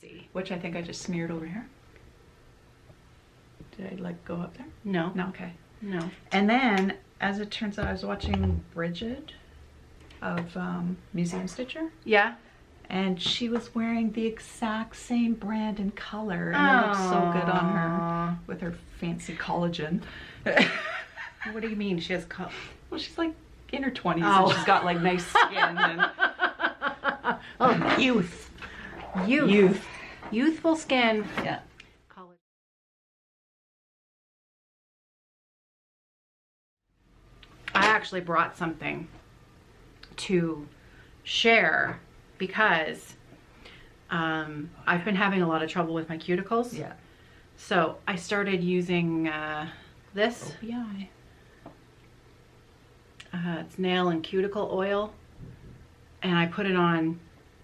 RFC, which I think I just smeared over here. Did I like go up there? No. No, okay. No. And then, as it turns out, I was watching Bridget of Museum Stitcher. Yeah. And she was wearing the exact same brand and color, and it looked so good on her with her fancy collagen. What do you mean? She has Well, she's like in her 20s and she's got like nice skin and oh, youth. Youthful skin. Yeah. College. I actually brought something to share because I've been having a lot of trouble with my cuticles. Yeah. So I started using this. OPI. It's nail and cuticle oil, and I put it on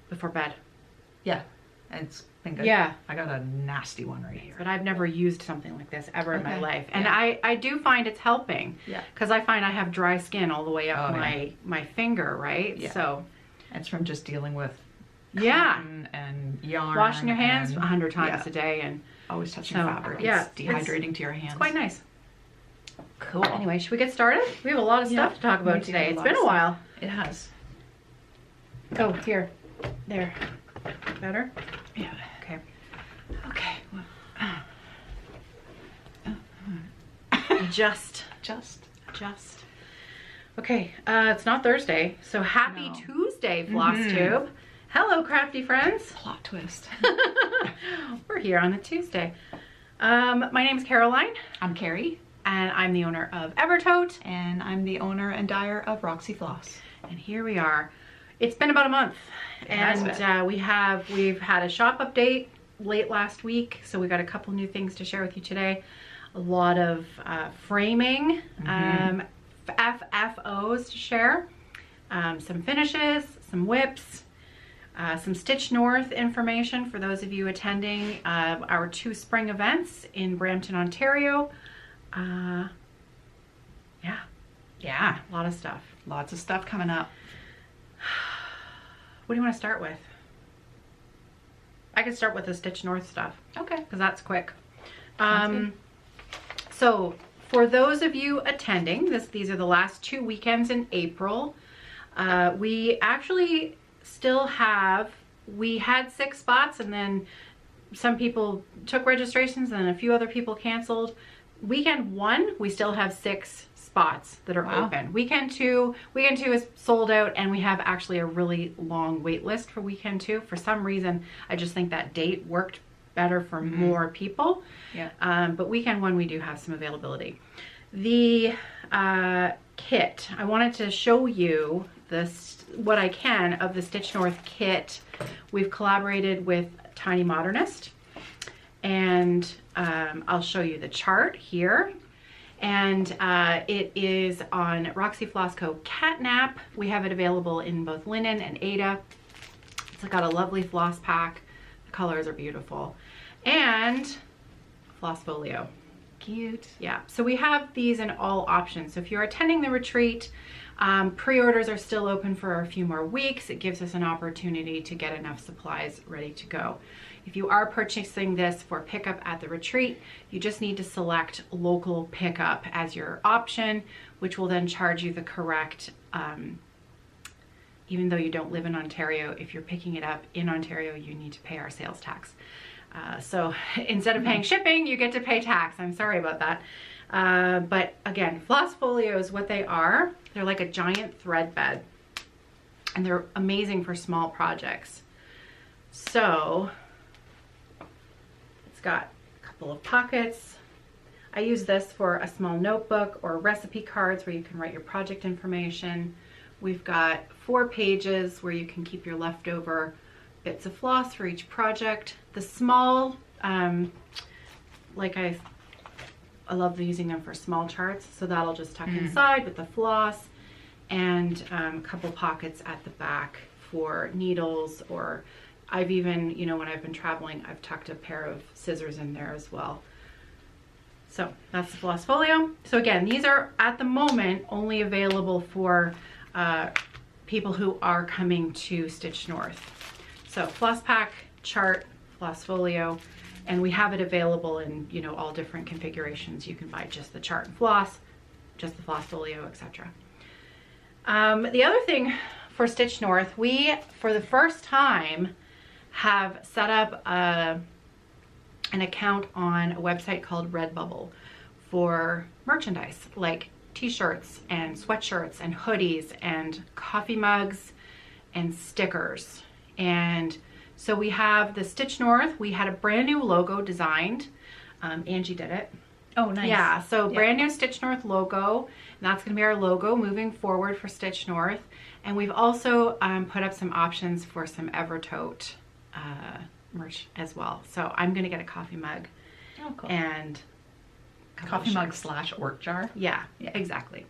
before bed. Yeah. And it's been good. Yeah. I got a nasty one right here. But I've never used something like this ever in my Okay. life. And Yeah. I do find it's helping. Yeah. Because I find I have dry skin all the way up Oh, my finger, right? Yeah. So It's from just dealing with yeah. cotton and yarn. Washing your hands and 100 times yeah. a day and always touching So, fabric. yeah, It's dehydrating to your hands. it's quite nice. Cool. Anyway, should we get started? We have a lot of stuff to talk we about do today. have a It's lot been of a while. It has. Oh, here. There. Better? Yeah. Okay. Okay. Well, Just. just. Okay, it's not Thursday, so happy No. Tuesday, Flosstube. Hello, crafty friends. Plot twist. We're here on a Tuesday. My name's Caroline, I'm Kerri. and I'm the owner of Evertote. And I'm the owner and dyer of Roxy Floss. And here we are. It's been about a month, has and we've had a shop update late last week, so we got a couple new things to share with you today. A lot of framing, FFOs to share, some finishes, some WIPs, some Stitch North information for those of you attending our 2 spring events in Brampton, Ontario. Yeah, a lot of stuff. Lots of stuff coming up. What do you want to start with? I could start with the Stitch North stuff. Okay. Because that's quick. Sounds good. So for those of you attending, these are the last 2 weekends in April. We actually still we had 6 spots, and then some people took registrations and a few other people canceled. Weekend 1, we still have 6 spots that are open. Weekend 2 is sold out, and we have actually a really long wait list for weekend 2. For some reason, I just think that date worked better for more people. Yeah. But weekend 1, we do have some availability. The kit, I wanted to show you what I can of the Stitch North kit. We've collaborated with Tiny Modernist, and I'll show you the chart here. And it is on Roxy Floss Co. Catnap. We have it available in both linen and Aida. It's got a lovely floss pack. The colors are beautiful. And floss folio. Cute. Yeah, so we have these in all options. So if you're attending the retreat, pre-orders are still open for a few more weeks. It gives us an opportunity to get enough supplies ready to go. If you are purchasing this for pickup at the retreat, you just need to select local pickup as your option, which will then charge you the correct, even though you don't live in Ontario, if you're picking it up in Ontario, you need to pay our sales tax. So instead of paying shipping, you get to pay tax. I'm sorry about that. But again, floss folios, what they are, they're like a giant thread bed, and they're amazing for small projects. So it's got a couple of pockets. I use this for a small notebook or recipe cards where you can write your project information. We've got 4 pages where you can keep your leftover bits of floss for each project. The small, like I love using them for small charts, so that'll just tuck inside with the floss, and a couple pockets at the back for needles, or I've even, you know, when I've been traveling, I've tucked a pair of scissors in there as well. So that's the floss folio. So again, these are at the moment only available for people who are coming to Stitch North. So floss pack, chart, Flossfolio, and we have it available in, you know, all different configurations. You can buy just the chart and floss, just the Flossfolio, etc. The other thing for Stitch North, we, for the first time, have set up an account on a website called Redbubble for merchandise like t-shirts and sweatshirts and hoodies and coffee mugs and stickers. And so we have the Stitch North. We had a brand new logo designed. Angie did it. Oh, nice. Yeah, so brand new Stitch North logo, and that's going to be our logo moving forward for Stitch North. And we've also put up some options for some Evertote merch as well. So I'm going to get a coffee mug. Oh, cool. And coffee mug / orc jar. Yeah, exactly.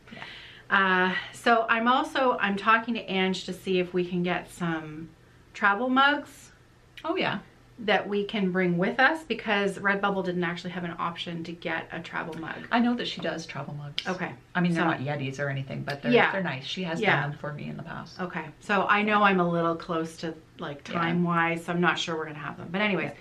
Yeah. So I'm talking to Ange to see if we can get some travel mugs. Oh yeah. That we can bring with us, because Redbubble didn't actually have an option to get a travel mug. I know that she does travel mugs. Okay. I mean, they're not Yetis or anything, but they're nice. She has done them for me in the past. Okay. So I know I'm a little close to like time-wise, so I'm not sure we're going to have them. But anyways,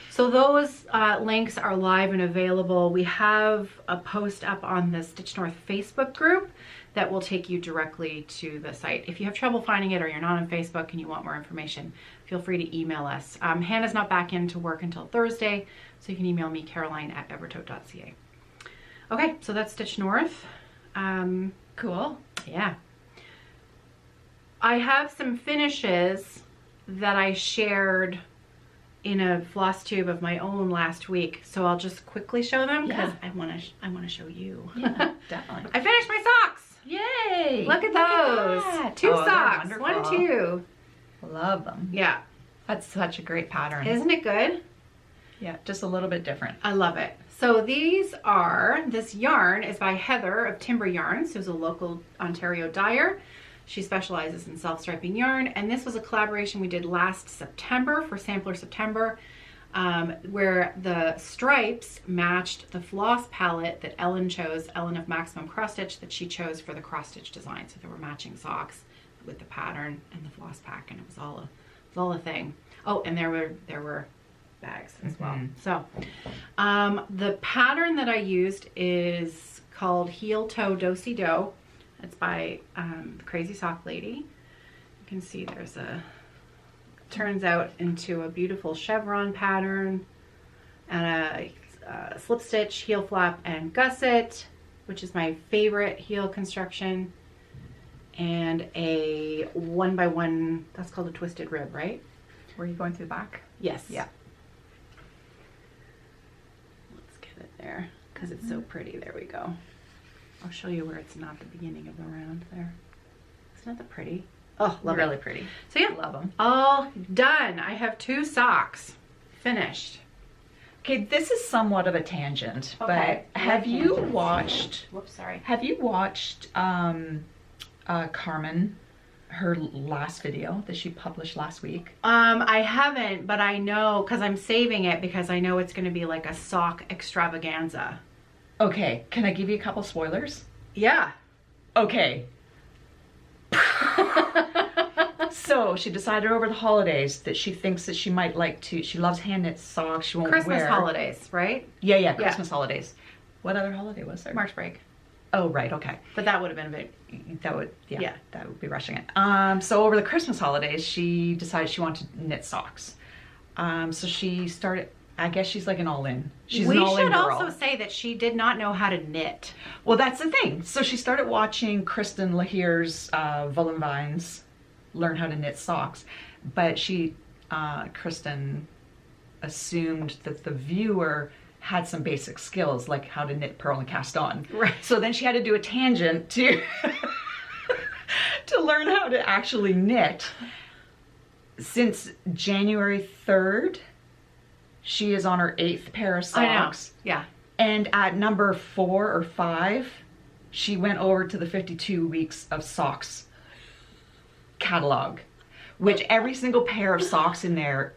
so those links are live and available. We have a post up on the Stitch North Facebook group that will take you directly to the site. If you have trouble finding it or you're not on Facebook and you want more information, feel free to email us. Hannah's not back into work until Thursday, so you can email me, caroline@evertote.ca. Okay, so that's Stitch North. Cool. Yeah. I have some finishes that I shared in a Flosstube of my own last week, so I'll just quickly show them because I want to show you. Yeah, definitely. I finished my socks. Yay! Look at those. That. Two Oh, socks. they're 1, wonderful. 2. Love them. Yeah. That's such a great pattern. Isn't it good? Yeah, just a little bit different. I love it. So this yarn is by Heather of Timber Yarns, who's a local Ontario dyer. She specializes in self-striping yarn, and this was a collaboration we did last September for Sampler September, where the stripes matched the floss palette that Ellen chose, Ellen of Maximum Cross Stitch, that she chose for the cross stitch design. So there were matching socks with the pattern and the floss pack, and it was all a thing. Oh, and there were bags as well. So the pattern that I used is called Heel Toe Do-Si Do. It's by the Crazy Sock Lady. You can see turns out into a beautiful chevron pattern and a slip stitch, heel flap, and gusset, which is my favorite heel construction, and a 1x1, that's called a twisted rib, right? Were you going through the back? Yes. Yeah. Let's get it there because it's so pretty. There we go. I'll show you where it's not the beginning of the round there. Isn't that pretty? Oh, love really it. pretty. So yeah, love them. all done. I have 2 socks finished. Okay, this is somewhat of a tangent, Okay. but have you watched? Whoops, sorry. Have you watched Carmen, her last video that she published last week? I haven't, but I know because I'm saving it because I know it's going to be like a sock extravaganza. Okay, can I give you a couple spoilers? Yeah. Okay. So she decided over the holidays that she thinks that she might like to, she loves hand knit socks she won't Christmas wear. holidays, right? Yeah, Christmas holidays. What other holiday was there? March break. Oh, right, okay. But that would have been a bit. That would, that would be rushing it. So over the Christmas holidays, she decided she wanted to knit socks. So she started, I guess she's like an all-in. She's an all-in girl. We should also say that she did not know how to knit. Well, that's the thing. So she started watching Kristen Lahir's Woolen Vines learn how to knit socks. But Kristen assumed that the viewer had some basic skills like how to knit, purl, and cast on. Right. So then she had to do a tangent to to learn how to actually knit. Since January 3rd, she is on her 8th pair of socks. I know. Yeah. And at number 4 or 5, she went over to the 52 weeks of socks catalog, which every single pair of socks in there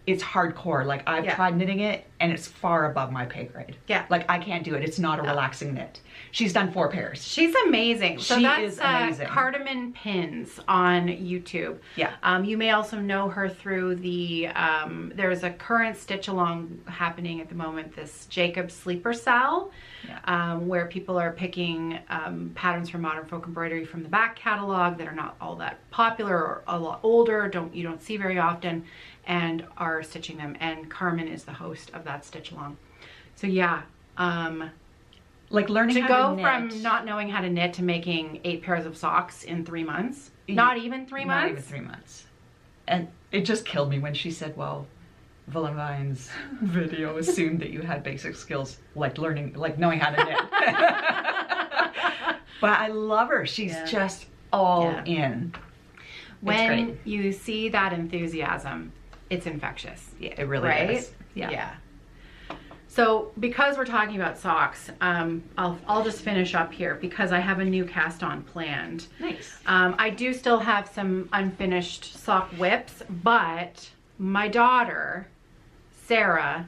it's hardcore. Like I've tried knitting it and it's far above my pay grade. Yeah. Like I can't do it. It's not a relaxing knit. She's done 4 pairs. She's amazing. So she that's is amazing. Cardamom Pins on YouTube. Yeah. You may also know her through the, there's a current stitch along happening at the moment, this Jacob Sleeper Sal, where people are picking patterns from modern folk embroidery from the back catalog that are not all that popular or a lot older, you don't see very often, and are stitching them. And Carmen is the host of that stitch along. So yeah, like learning to how go to knit. from not knowing how to knit to making 8 pairs of socks in 3 months. Not even 3 months? Not even 3 months. And it just killed me when she said, well, Willemijn's video assumed that you had basic skills, like learning, like knowing how to knit. But I love her. She's just all in. When you see that enthusiasm, it's infectious. Yeah, it really is. Yeah. So because we're talking about socks, I'll just finish up here because I have a new cast on planned. Nice. I do still have some unfinished sock whips, but my daughter, Sarah,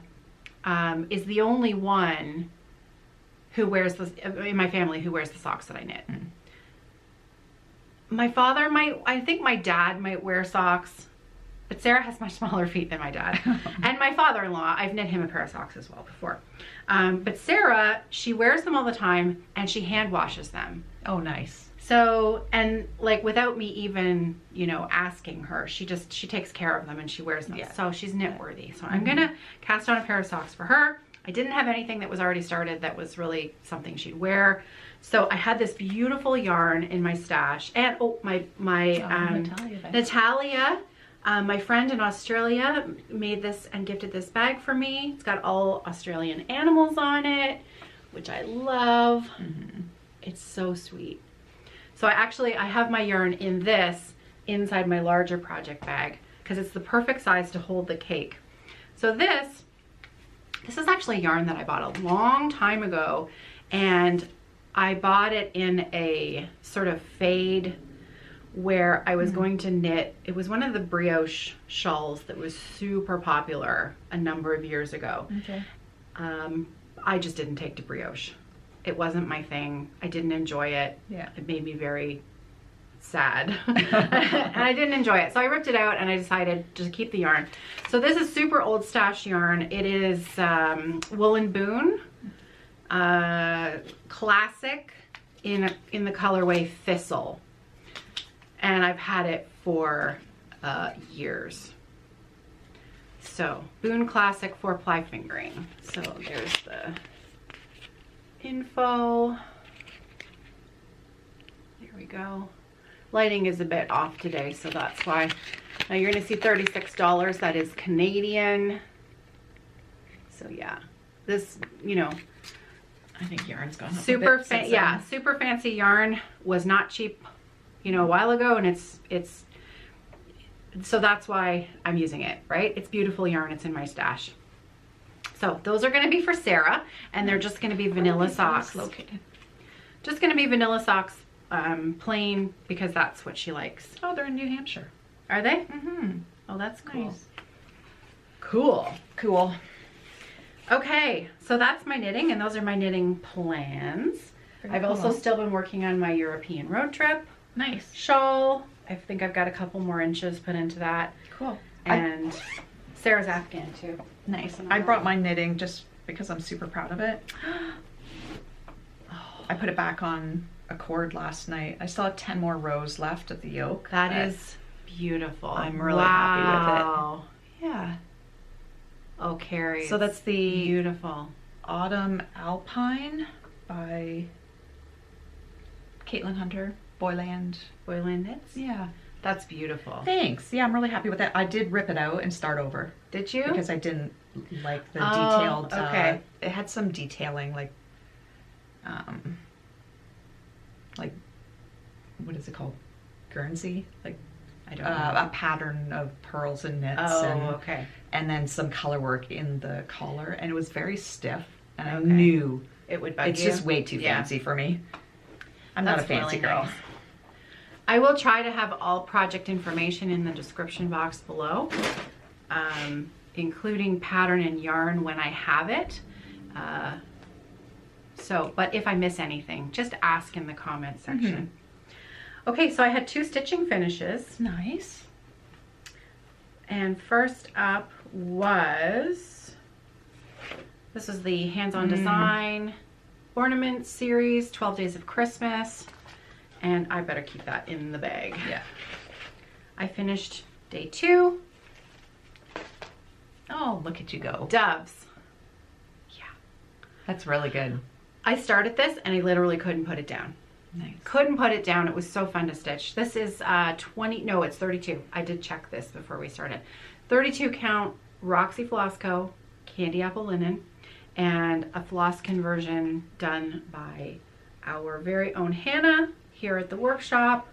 is the only one who wears in my family who wears the socks that I knit. My father might, I think my dad might wear socks, but Sarah has much smaller feet than my dad. And my father-in-law, I've knit him a pair of socks as well before. But Sarah, she wears them all the time and she hand washes them. Oh, nice. So, and like without me even, you know, asking her, she takes care of them and she wears them. Yeah. So she's knit worthy. So I'm gonna cast on a pair of socks for her. I didn't have anything that was already started that was really something she'd wear. So I had this beautiful yarn in my stash, and Natalia, my friend in Australia, made this and gifted this bag for me. It's got all Australian animals on it, which I love. It's so sweet. So I have my yarn in this inside my larger project bag because it's the perfect size to hold the cake. So this is actually yarn that I bought a long time ago, and I bought it in a sort of fade where I was going to knit. It was one of the brioche shawls that was super popular a number of years ago. Okay. I just didn't take to brioche. It wasn't my thing. I didn't enjoy it. Yeah. It made me very sad. And I didn't enjoy it. So I ripped it out and I decided to keep the yarn. So this is super old stash yarn. It is Woolen Boon. Classic in the colorway Thistle. And I've had it for years. So Boon Classic 4-ply fingering. So there's the info. There we go. Lighting is a bit off today, so that's why. Now you're gonna see $36. That is Canadian. So yeah, this, you know, I think yarn's gone up super a bit since then. super fancy yarn was not cheap, you know, a while ago, and it's so that's why I'm using it, right? It's beautiful yarn. It's in my stash. So those are going to be for Sarah, and they're just going to be vanilla socks. Located. Just going to be vanilla socks, plain, because that's what she likes. Oh, they're in New Hampshire. Are they? Oh, that's cool. Nice. Cool. Cool. Okay, so that's my knitting, and those are my knitting plans. I've also still been working on my European road trip. Nice. Shawl. I think I've got a couple more inches put into that. Cool. And Sarah's Afghan too. Nice. I brought my knitting just because I'm super proud of it. I put it back on a cord last night. I still have 10 more rows left of the yoke. That is beautiful. I'm really happy with it. Yeah. Oh, Kerri. So that's the beautiful Autumn Alpine by Caitlin Hunter, Boyland. Boyland knits? Yeah. That's beautiful. Thanks. Yeah, I'm really happy with it. I did rip it out and start over. Did you? Because I didn't like the detailed. Okay. It had some detailing, like what is it called? Guernsey? Like I don't know. A pattern of pearls and knits. Okay. And then some color work in the collar, and it was very stiff. And I knew it would bug it's you. just way too fancy for me. I'm not a fancy girl. Nice. I will try to have all project information in the description box below. including pattern and yarn when I have it. But if I miss anything, just ask in the comment section. Okay, so I had 2 stitching finishes. Nice. And first up was, this is the Hands-On Design Ornament Series, 12 Days of Christmas. And I better keep that in the bag. Yeah. I finished day 2. Oh, look at you go. Doves. Yeah. That's really good. I started this and I literally couldn't put it down. Nice. Couldn't put it down. It was so fun to stitch. This is 32. I did check this before we started. 32 count Roxy Flossco, Candy Apple linen, and a floss conversion done by our very own Hannah here at the workshop.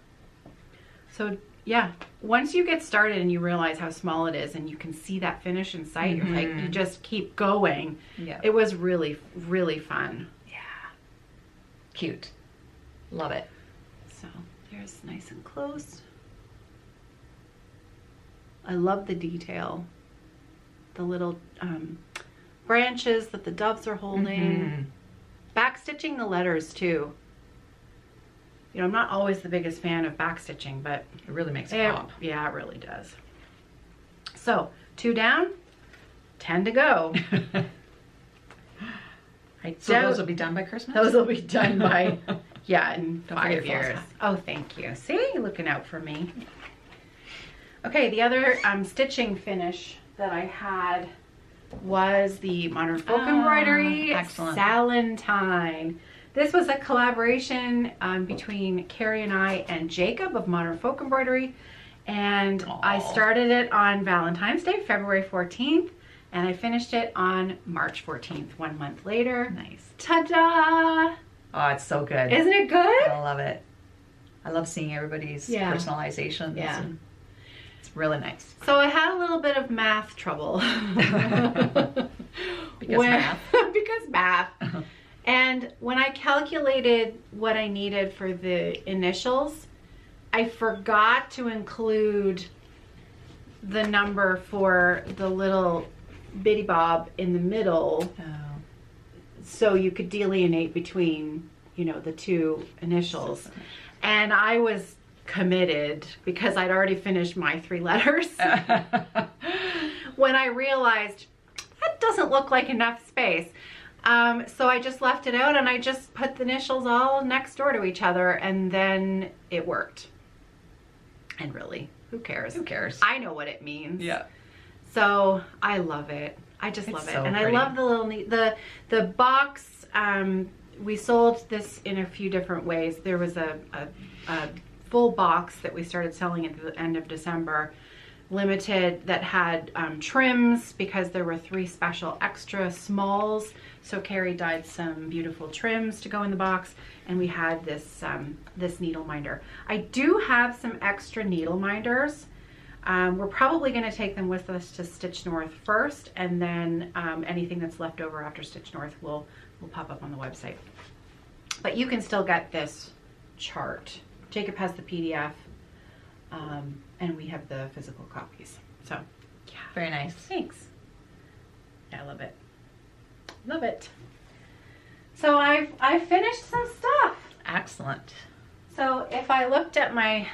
So yeah, once you get started and you realize how small it is and you can see that finish in sight, you're like, you just keep going. Yeah. It was really, really fun. Yeah. Cute. Love it. So there's nice and close. I love the detail. The little branches that the doves are holding. Backstitching the letters too. You know, I'm not always the biggest fan of backstitching, but it really makes it pop. Yeah, it really does. So 2 down, 10 to go. So those will be done by Christmas? Those will be done by, yeah, in Don't 5 forget years. Oh, thank you. See, you're looking out for me. Okay, the other stitching finish that I had was the Modern Folk Embroidery SALentine. This was a collaboration between Kerri and I and Jacob of Modern Folk Embroidery. And I started it on Valentine's Day, February 14th. And I finished it on March 14th, 1 month later. Nice. Ta-da! Oh, it's so good. Isn't it good? I love it. I love seeing everybody's personalizations. Yeah. And it's really nice. So I had a little bit of math trouble. Because math. Because math. And when I calculated what I needed for the initials, I forgot to include the number for the little bitty bob in the middle. So you could delineate between, you know, the 2 initials. And I was committed because I'd already finished my 3 letters. When I realized that doesn't look like enough space. So I just left it out and I just put the initials all next door to each other, and then it worked. And really, who cares? Who cares? I know what it means. Yeah. So I love it. I just love it. So and pretty. I love the little, the box. We sold this in a few different ways. There was a full box that we started selling at the end of December, limited, that had trims because there were 3 special extra smalls. So Kerri dyed some beautiful trims to go in the box, and we had this this needle minder. I do have some extra needle minders. We're probably going to take them with us to Stitch North first, and then anything that's left over after Stitch North will pop up on the website. But you can still get this chart. Jacob has the PDF, and we have the physical copies. So, yeah. Very nice. Thanks. I love it. Love it. So I finished some stuff. Excellent. So if I look at my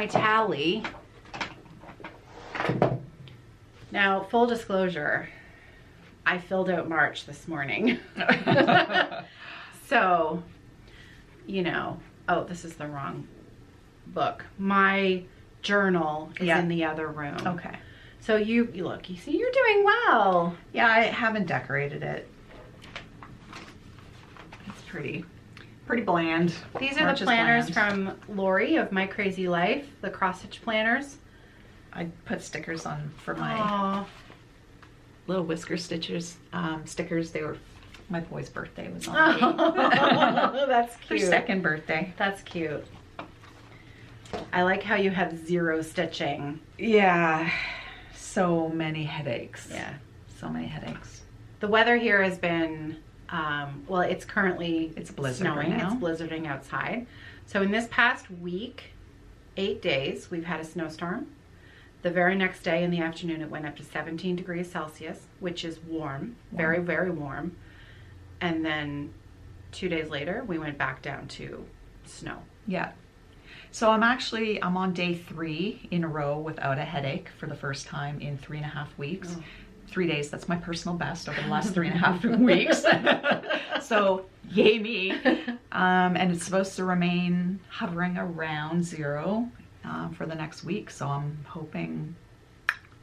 tally, now full disclosure, I filled out March this morning. So, you know, oh, this is the wrong book. My journal is in the other room. Okay. So you look, you see, you're doing well. Yeah, I haven't decorated it. It's pretty bland. These are the planners from Lori of My Crazy Life, the cross stitch planners. I put stickers on for my little whisker stickers. They were, my boy's birthday was on the 8th. That's cute. For 2nd birthday. That's cute. I like how you have 0 stitching. Yeah. So many headaches. Yeah. So many headaches. The weather here has been, well, it's currently blizzarding snowing. now. It's blizzarding outside. So in this past week, 8 days, we've had a snowstorm. The very next day in the afternoon, it went up to 17 degrees Celsius, which is warm, very, very warm. And then 2 days later, we went back down to snow. Yeah. So I'm on day 3 in a row without a headache for the first time in 3.5 weeks. 3 days, that's my personal best over the last 3.5 weeks. So yay me. And it's supposed to remain hovering around 0 for the next week. So I'm hoping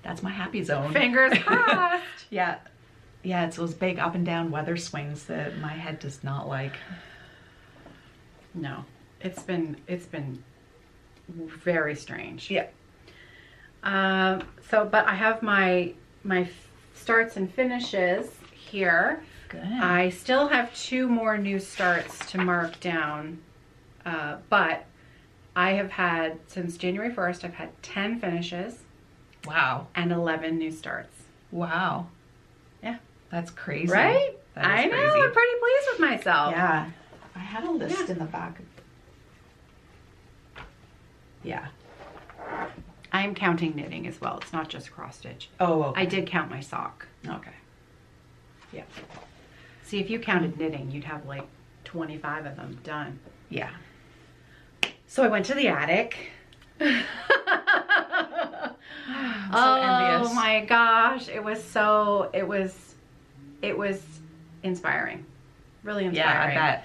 that's my happy zone. Fingers crossed. Yeah. Yeah, it's those big up and down weather swings that my head does not like. No, it's been very strange. Yeah. But I have my starts and finishes here. Good. I still have 2 more new starts to mark down, but I have had, since January 1st, I've had 10 finishes. Wow. And 11 new starts. Wow. Yeah. That's crazy. Right? That is I know, crazy. I'm pretty pleased with myself. Yeah. I had a list in the back. Yeah. I'm counting knitting as well. It's not just cross stitch. Oh, okay. I did count my sock. Okay. Yeah. See, if you counted knitting, you'd have like 25 of them done. Yeah. So I went to the attic. I'm so envious. Oh my gosh. It was inspiring. Really inspiring. Yeah, I bet.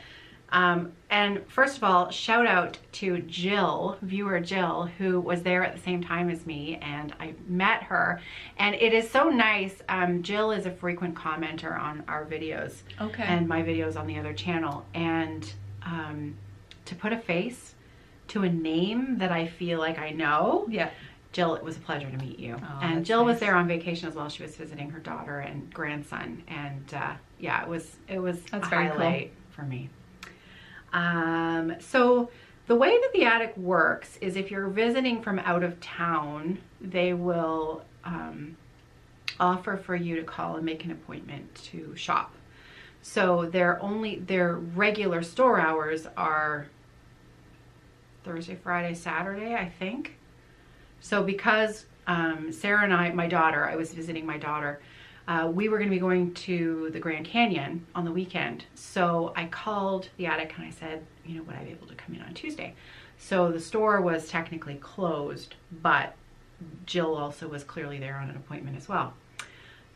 And first of all, shout out to Jill, viewer Jill, who was there at the same time as me, and I met her. And it is so nice. Jill is a frequent commenter on our videos. Okay. And my videos on the other channel. And to put a face to a name that I feel like I know. Yeah. Jill, it was a pleasure to meet you. Oh, and that's Jill was nice. there on vacation as well. She was visiting her daughter and grandson. And yeah, it was That's a very highlight for me. So the way that the attic works is if you're visiting from out of town, they will offer for you to call and make an appointment to shop. So their regular store hours are Thursday, Friday, Saturday, I think. So because Sarah and I was visiting my daughter, we were going to be going to the Grand Canyon on the weekend. So I called the attic and I said, you know, would I be able to come in on Tuesday? So the store was technically closed, but Jill also was clearly there on an appointment as well.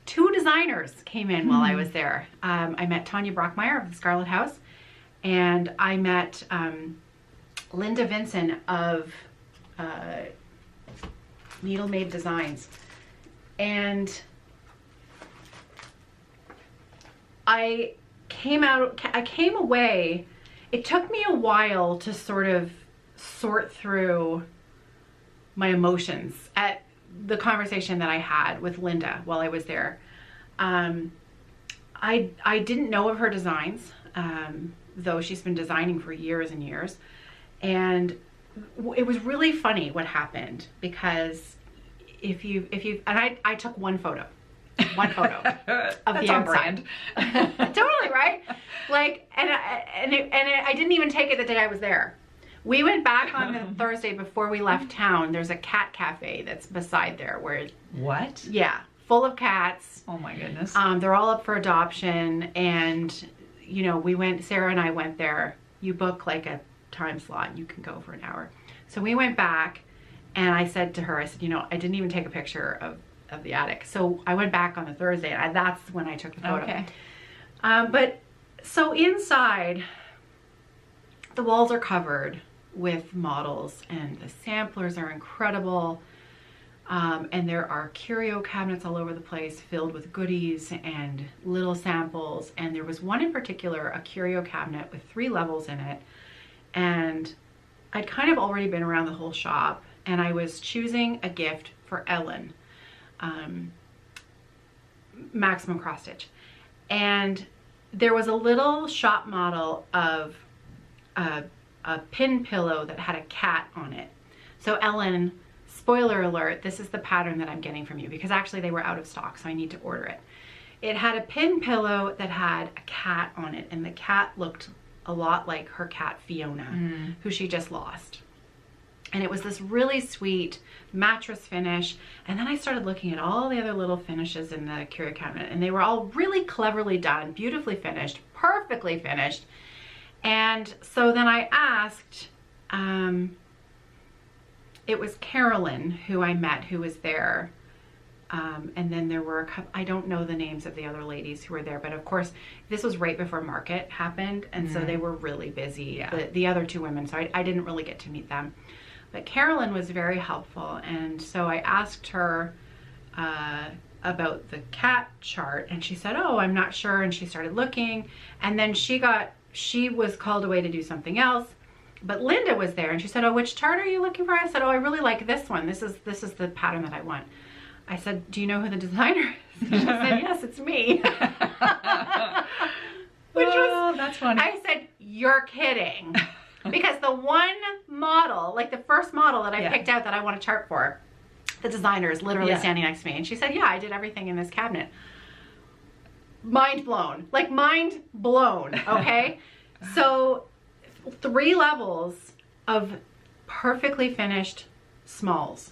2 designers came in while I was there. I met Tanya Brockmeyer of the Scarlet House, and I met Linda Vinson of Needle Made Designs. And I came away, it took me a while to sort of sort through my emotions at the conversation that I had with Linda while I was there. I didn't know of her designs, though she's been designing for years and years. And it was really funny what happened, because I took one photo of the outside. Totally, right? Like, and I didn't even take it the day I was there. We went back on the Thursday before we left town. There's a cat cafe that's beside there where, What? yeah, full of cats. Oh my goodness. They're all up for adoption, and you know, Sarah and I went there. You book like a time slot, you can go for an hour. So we went back, and I said to her, I said, you know, I didn't even take a picture of the attic. So I went back on the Thursday, and that's when I took the photo. Okay. But so inside, the walls are covered with models, and the samplers are incredible. And there are curio cabinets all over the place filled with goodies and little samples. And there was one in particular, a curio cabinet with 3 levels in it. And I'd kind of already been around the whole shop, and I was choosing a gift for Ellen, maximum cross stitch. And there was a little shop model of a pin pillow that had a cat on it. So Ellen, spoiler alert, this is the pattern that I'm getting from you, because actually they were out of stock, so I need to order it. It had a pin pillow that had a cat on it, and the cat looked a lot like her cat Fiona, who she just lost. And it was this really sweet mattress finish. And then I started looking at all the other little finishes in the curio cabinet, and they were all really cleverly done, beautifully finished, perfectly finished. And so then I asked, it was Carolyn who I met, who was there. And then there were a couple, I don't know the names of the other ladies who were there, but of course this was right before market happened. And so they were really busy, the other two women. So I didn't really get to meet them. But Carolyn was very helpful, and so I asked her about the cat chart, and she said, oh, I'm not sure, and she started looking, and then she was called away to do something else, but Linda was there, and she said, oh, which chart are you looking for? I said, oh, I really like this one. This is the pattern that I want. I said, do you know who the designer is? She said, yes, it's me. Which was, that's funny. I said, you're kidding. Because the one model, like the first model that I picked out that I want a chart for, the designer is literally standing next to me. And she said, yeah, I did everything in this cabinet. Mind blown. Like mind blown, okay? So 3 levels of perfectly finished smalls.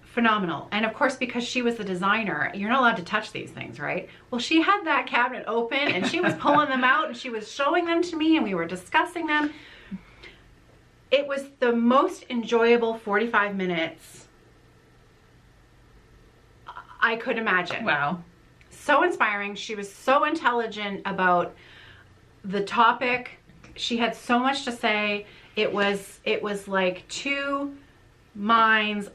Phenomenal. And of course, because she was the designer, you're not allowed to touch these things, right? Well, she had that cabinet open and she was pulling them out and she was showing them to me and we were discussing them. It was the most enjoyable 45 minutes I could imagine. Wow. So inspiring. She was so intelligent about the topic. She had so much to say. It was like 2 minds.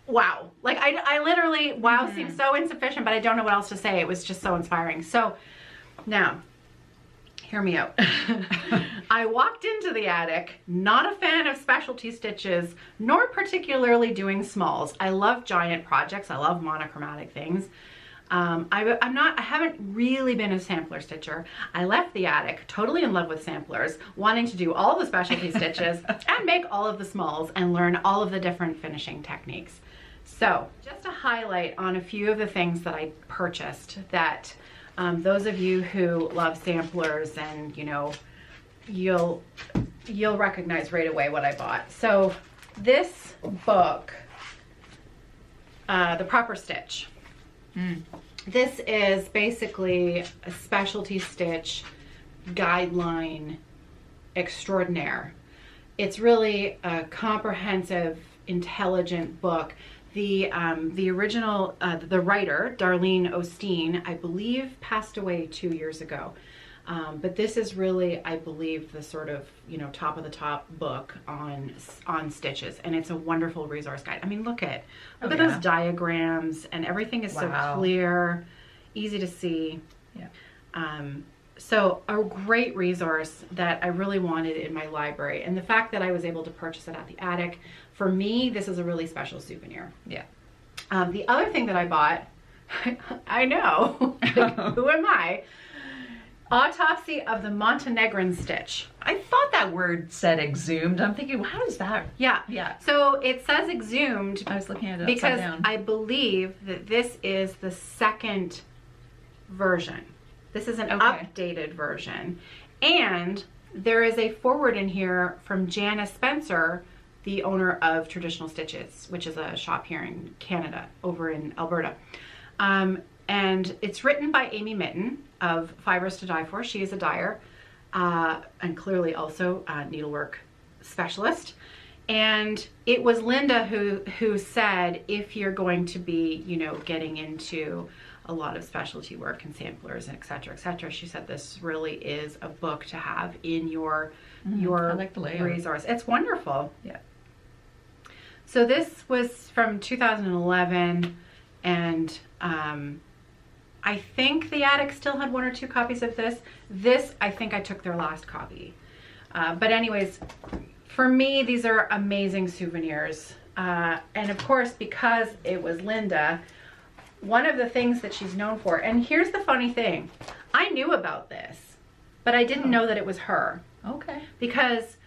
Wow. Like I literally, wow seems so insufficient, but I don't know what else to say. It was just so inspiring. So now, hear me out. I walked into the attic, not a fan of specialty stitches, nor particularly doing smalls. I love giant projects. I love monochromatic things. I haven't really been a sampler stitcher. I left the attic totally in love with samplers, wanting to do all the specialty stitches and make all of the smalls and learn all of the different finishing techniques. So just a highlight on a few of the things that I purchased that those of you who love samplers, and you know, you'll recognize right away what I bought. So this book, The Proper Stitch. This is basically a specialty stitch guideline extraordinaire. It's really a comprehensive, intelligent book. The original, the writer, Darlene Osteen, I believe passed away 2 years ago. But this is really, I believe, the sort of, you know, top of the top book on stitches, and it's a wonderful resource guide. I mean, look at those diagrams, and everything is so clear, easy to see. Yeah. So a great resource that I really wanted in my library, and the fact that I was able to purchase it at the attic, for me, this is a really special souvenir. Yeah. The other thing that I bought, I know, who am I? Autopsy of the Montenegrin Stitch. I thought that word said exhumed. I'm thinking, how does that? Yeah. So it says exhumed. I was looking at it because upside down. I believe that this is the second version. This is an updated version. And there is a foreword in here from Janice Spencer, the owner of Traditional Stitches, which is a shop here in Canada, over in Alberta. And it's written by Amy Mitten of Fibers to Die For. She is a dyer and clearly also a needlework specialist. And it was Linda who said, if you're going to be, you know, getting into a lot of specialty work and samplers and et cetera, she said this really is a book to have in your I like the layout. resource. It's wonderful. Yeah. So this was from 2011, and I think the attic still had 1 or 2 copies of this. This, I think I took their last copy. But anyways, for me, these are amazing souvenirs. And of course, because it was Linda, one of the things that she's known for, and here's the funny thing, I knew about this, but I didn't know that it was her. Okay. Because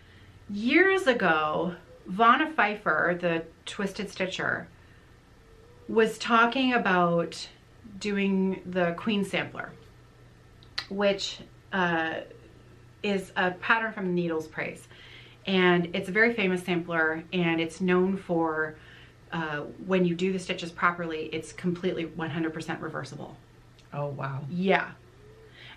years ago, Vonna Pfeiffer, the Twisted Stitcher, was talking about doing the Queen Sampler, which is a pattern from Needles Praise. And it's a very famous sampler, and it's known for when you do the stitches properly, it's completely 100% reversible. Oh, wow. Yeah.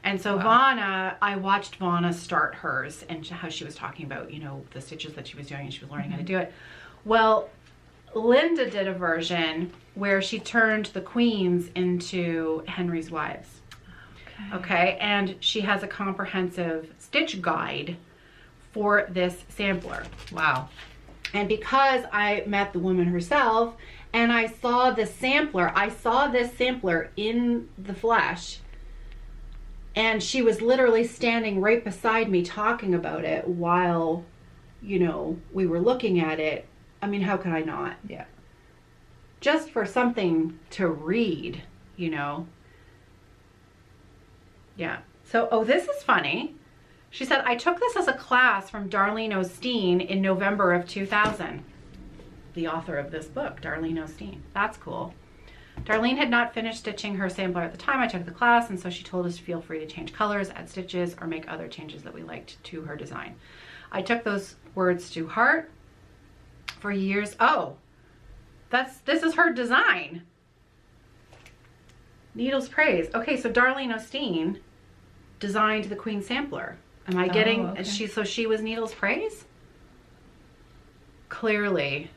And so Vonna, I watched Vonna start hers and how she was talking about, you know, the stitches that she was doing, and she was learning how to do it. Well, Linda did a version where she turned the queens into Henry's wives. Okay. And she has a comprehensive stitch guide for this sampler. Wow. And because I met the woman herself and I saw the sampler, I saw this sampler in the flesh, and she was literally standing right beside me talking about it while, you know, we were looking at it. I mean, how could I not? Yeah. Just for something to read, you know. Yeah. So, oh, this is funny. She said, I took this as a class from Darlene Osteen in November of 2000. The author of this book, Darlene Osteen. That's cool. Darlene had not finished stitching her sampler at the time I took the class, and so she told us to feel free to change colors, add stitches, or make other changes that we liked to her design. I took those words to heart for years. Oh, this is her design. Needles Praise. Okay, so Darlene Osteen designed the Queen Sampler. Am I getting, okay. So she was Needles Praise? Clearly.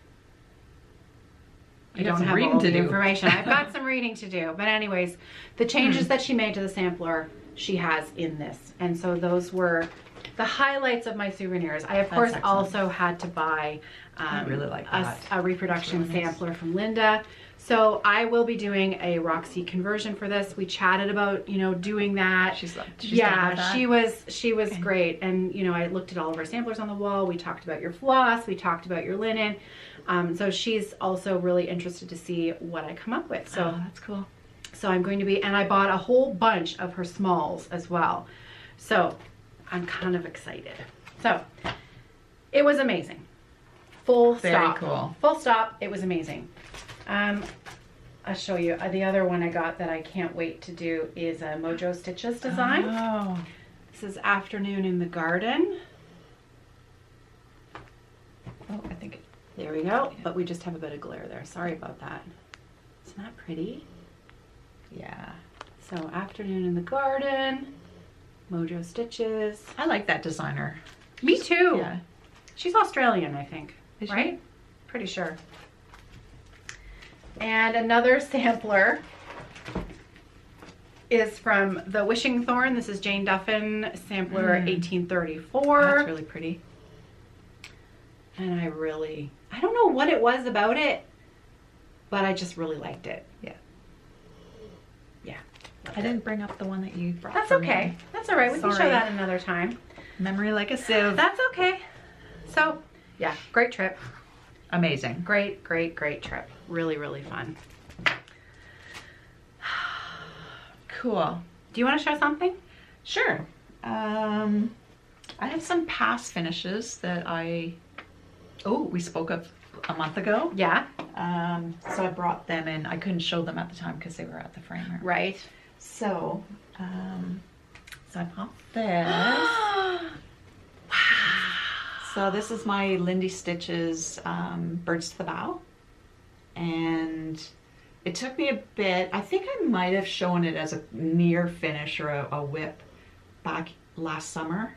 I don't have all the information. I've got some reading to do. But anyways, the changes that she made to the sampler, she has in this. And so those were the highlights of my souvenirs. I, of course, also had to buy I really like that. a reproduction sampler from Linda. So I will be doing a Roxy conversion for this. We chatted about, you know, doing that. She's yeah, she was great. And, you know, I looked at all of our samplers on the wall. We talked about your floss. We talked about your linen. So she's also really interested to see what I come up with. So that's cool. So I'm going to be, and I bought a whole bunch of her smalls as well. So I'm kind of excited. So it was amazing. Full stop. Very cool. Full stop. It was amazing. I'll show you. The other one I got that I can't wait to do is a Mojo Stitches design. Oh. This is Afternoon in the Garden. Oh, I think it. There we go. But we just have a bit of glare there. Sorry about that. Isn't that pretty? Yeah. So Afternoon in the Garden, Mojo Stitches. I like that designer. Me too. Yeah. She's Australian, I think. Is she? Right? Pretty sure. And another sampler is from the Wishing Thorn. This is Jane Duffin, sampler 1834. That's really pretty. And I don't know what it was about it, but I just really liked it. Yeah. Yeah. I didn't bring up the one that you brought. That's for okay. me. That's all right. We can show Sorry. that another time. Memory like a sieve. That's okay. So, yeah, great trip. Amazing. Great, great, great trip. Really, really fun. Cool. Do you want to show something? Sure. I have some past finishes that we spoke of a month ago. Yeah. So I brought them in. I couldn't show them at the time because they were at the framer. Right. So, I bought this. So this is my Lindy Stitches Birds to the Bow. And it took me a bit. I think I might have shown it as a near finish or a whip back last summer.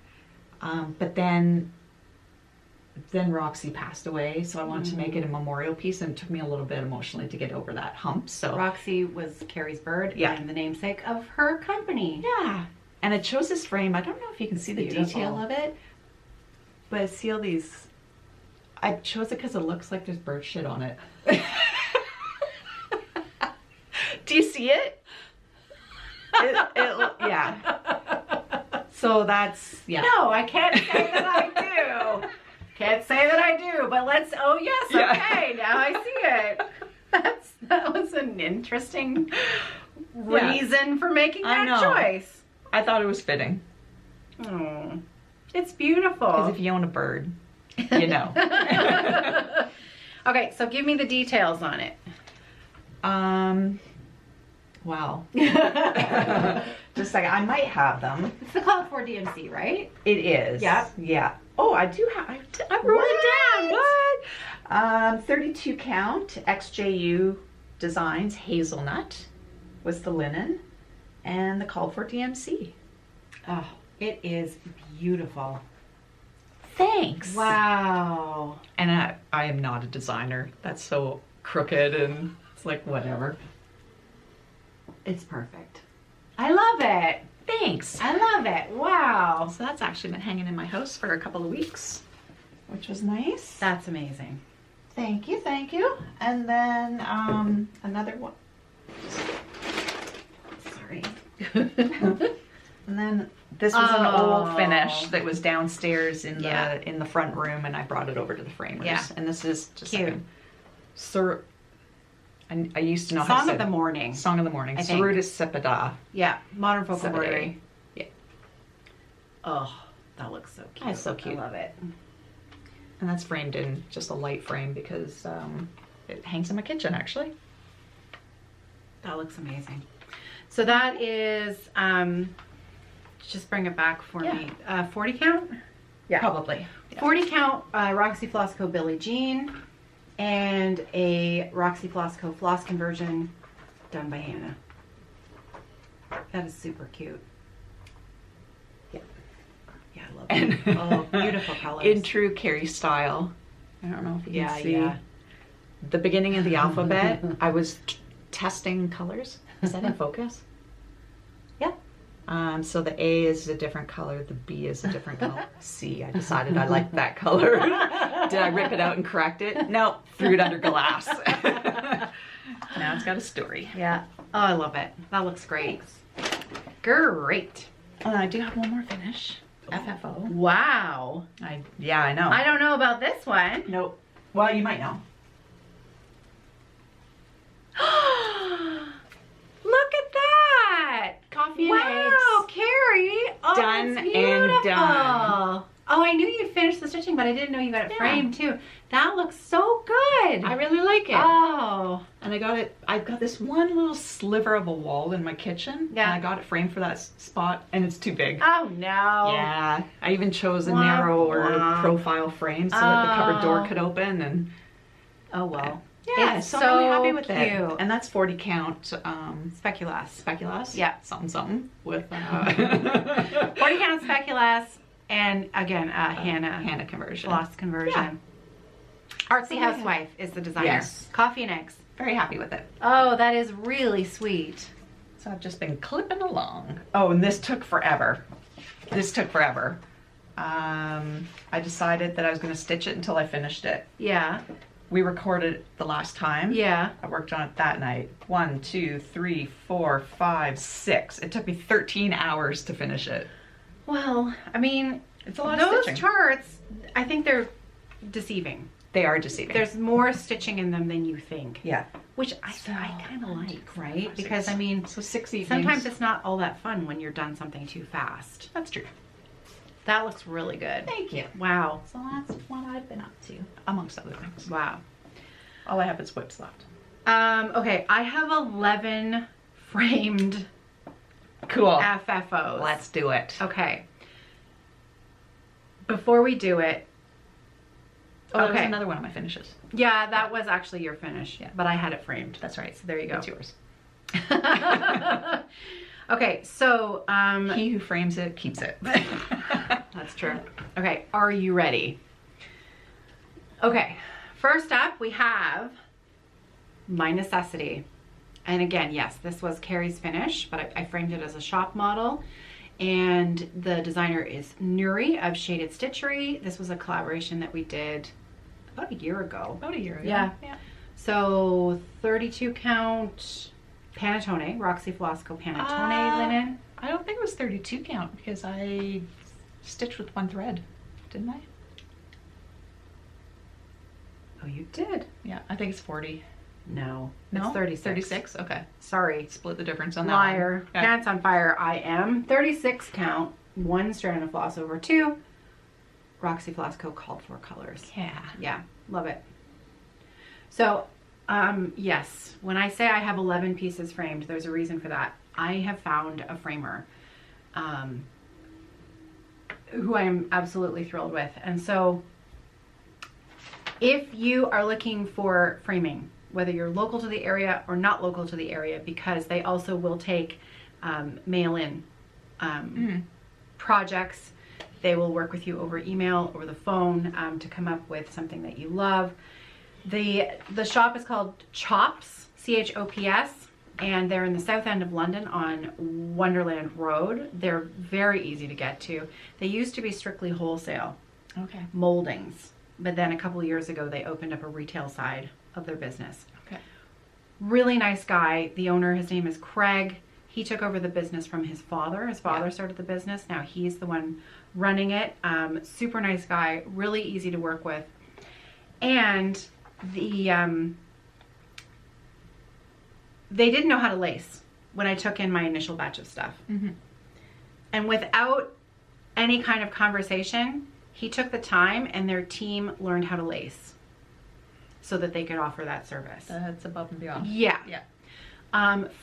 But then Roxy passed away, so I wanted to make it a memorial piece, and it took me a little bit emotionally to get over that hump. So Roxy was Kerri's bird, Yeah. and the namesake of her company. yeah, and it shows this frame. I don't know if you can see the Beautiful. detail of it, but I see all these. I chose it because it looks like there's bird shit on it. Do you see it? Yeah. So that's, yeah. No, I can't say that I do. Can't say that I do, but let's, oh yes, okay, now I see it. That was an interesting reason for making that choice. I thought it was fitting. Oh, it's beautiful. Because if you own a bird, you know. Okay, so give me the details on it. Wow. Just a second. I might have them. It's the Call for DMC, right? It is. Yep. Yeah. Oh, I do have. I wrote it down. What? 32 count XJU Designs Hazelnut was the linen, and the Call for DMC. Oh, it is beautiful. Thanks. Wow. And I am not a designer. That's so crooked, and it's like whatever. It's perfect. I love it. Thanks. I love it. Wow. So that's actually been hanging in my house for a couple of weeks, which was nice. That's amazing. Thank you, thank you. And then another one. Sorry. And then this was an old finish that was downstairs in the front room, and I brought it over to the framers. Yeah. And this is just cute. Sir. I used to know how to Song say of the Morning. Song of the Morning. I think. Sarudis Sepida. Yeah, modern folk Sepida. embroidery. Yeah. Oh, that looks so cute. That's so cute. I love it. And that's framed in just a light frame because it hangs in my kitchen, actually. That looks amazing. So that is, just bring it back for me. 40 count? Yeah. Probably. Yeah. 40 count Roxy Flossco Billie Jean, and a Roxy Flossco floss conversion done by Hannah. That is super cute. Yeah. Yeah, I love it. Oh, beautiful colors. In true Kerri style. I don't know if you can see. Yeah. The beginning of the alphabet, I was testing colors. Is that in focus? Yeah. So the A is a different color, the B is a different color. C, I decided I liked that color. Did I rip it out and correct it? No, threw it under glass. Now it's got a story. Yeah. Oh, I love it. That looks great. Great. I do have one more finish. FFO. Wow. I know. I don't know about this one. Nope. Well, you might know. Look at that! Coffee and eggs. Wow, Kerri! Oh, Done that's and beautiful. done. Oh, I knew you finished the stitching, but I didn't know you got it framed too. That looks so good. I really like it. Oh. And I've got this one little sliver of a wall in my kitchen. Yeah. And I got it framed for that spot, and it's too big. Oh no. Yeah. I even chose a narrower profile frame so that the cupboard door could open, and oh well. yeah, It's so I'm really happy with cute. it. And that's 40 count Speculas. speculas. Yeah. Something with 40 count speculas, and again, Hannah conversion. Floss conversion. Yeah. Artsy Housewife is the designer. Yes. Coffee and eggs. Very happy with it. Oh, that is really sweet. So I've just been clipping along. Oh, and this took forever. I decided that I was going to stitch it until I finished it. Yeah. We recorded the last time. Yeah. I worked on it that night. 1, 2, 3, 4, 5, 6. It took me 13 hours to finish it. Well, I mean, It's a lot of those stitching. charts, I think they're deceiving. They are deceiving. There's more stitching in them than you think. Yeah. Which I kind of like, right? Because, I mean, So 6 evenings. sometimes it's not all that fun when you're done something too fast. That's true. That looks really good. Thank you. Wow. So that's what I've been up to, amongst other things. Wow. All I have is WIPs left. Okay, I have 11 framed Cool. FFOs. Let's do it. Okay. Before we do it, Oh, that was another one of my finishes. yeah, that was actually your finish, Yeah. but I had it framed. That's right. So there you go. It's yours. Okay, so He who frames it keeps it. that's true. Okay, are you ready? Okay, first up we have My Necessity. And again, yes, this was Kerri's finish, but I framed it as a shop model. And the designer is Nuri of Shaded Stitchery. This was a collaboration that we did about a year ago. About a year ago. Yeah. Yeah. So 32 count Panettone, Roxy Flossco Panettone linen. I don't think it was 32 count because I stitched with one thread, didn't I? Oh, you did? Yeah, I think it's 40. No, No? it's 36. 36? Okay. Sorry. Split the difference on that Liar. one. Okay. Pants on fire. I am 36 count, 1 strand of floss over 2. Roxy Flossco called for colors. Yeah. Yeah, love it. So, yes, when I say I have 11 pieces framed, there's a reason for that. I have found a framer who I am absolutely thrilled with. And so if you are looking for framing, whether you're local to the area or not local to the area, because they also will take mail-in projects. They will work with you over email, over the phone, to come up with something that you love. The shop is called Chops, CHOPS, and they're in the south end of London on Wonderland Road. They're very easy to get to. They used to be strictly wholesale moldings, but then a couple of years ago they opened up a retail side of their business. Really nice guy. The owner, his name is Craig. He took over the business from his father. His father started the business. Now he's the one running it. Super nice guy, really easy to work with. And they didn't know how to lace when I took in my initial batch of stuff. And without any kind of conversation, he took the time and their team learned how to lace so that they could offer that service. That's above and beyond. Yeah.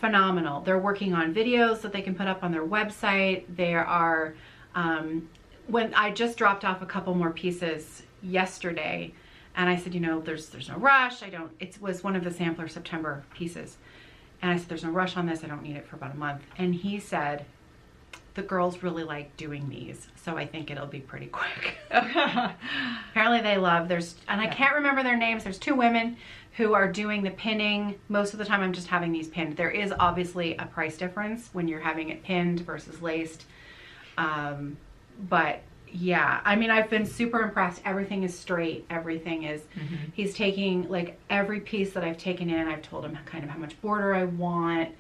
Phenomenal. They're working on videos that they can put up on their website. There are, when I just dropped off a couple more pieces yesterday, and I said, you know, there's no rush. It was one of the sampler September pieces. And I said, there's no rush on this. I don't need it for about a month. And he said, the girls really like doing these, so I think it'll be pretty quick. Apparently they love, and I can't remember their names. There's two women who are doing the pinning. Most of the time I'm just having these pinned. There is obviously a price difference when you're having it pinned versus laced. But yeah, I mean, I've been super impressed. Everything is straight. Everything is, he's taking, like, every piece that I've taken in, I've told him kind of how much border I want,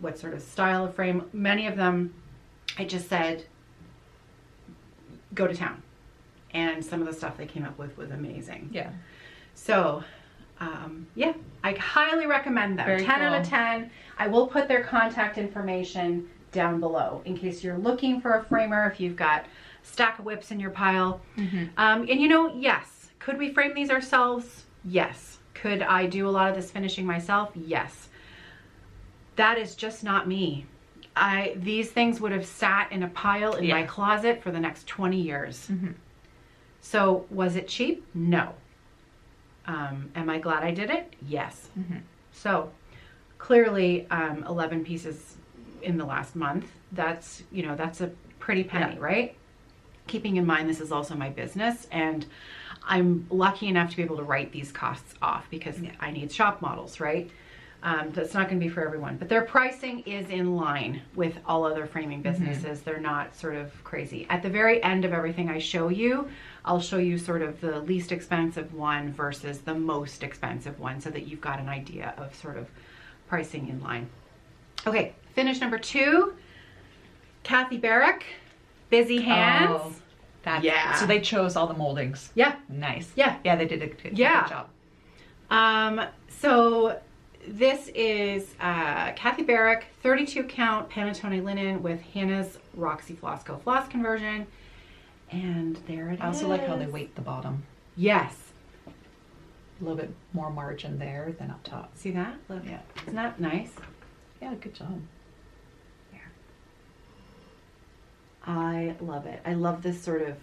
what sort of style of frame. Many of them, I just said, go to town. And some of the stuff they came up with was amazing. Yeah. So, yeah, I highly recommend them. Very 10 cool. out of 10. I will put their contact information down below in case you're looking for a framer, if you've got a stack of WIPs in your pile. And you know, yes, could we frame these ourselves? Yes. Could I do a lot of this finishing myself? Yes. That is just not me. These things would have sat in a pile in my closet for the next 20 years. So was it cheap? No. Am I glad I did it? Yes. So clearly 11 pieces in the last month. That's, you know, that's a pretty penny, right? Keeping in mind this is also my business, and I'm lucky enough to be able to write these costs off because I need shop models, right? That's not going to be for everyone, but their pricing is in line with all other framing businesses. They're not sort of crazy. At the very end of everything I show you, I'll show you sort of the least expensive one versus the most expensive one so that you've got an idea of sort of pricing in line. Okay, finish number 2, Kathy Barrick, Busy Hands. So they chose all the moldings. Yeah. Nice. Yeah. Yeah, they did a good job. So this is Kathy Barrick 32 count Panettone linen with Hannah's Roxy Flossco floss conversion. And there it is. I also like how they weight the bottom. Yes. A little bit more margin there than up top. See that? Look. Yeah. Isn't that nice? Yeah, good job. I love it. I love this sort of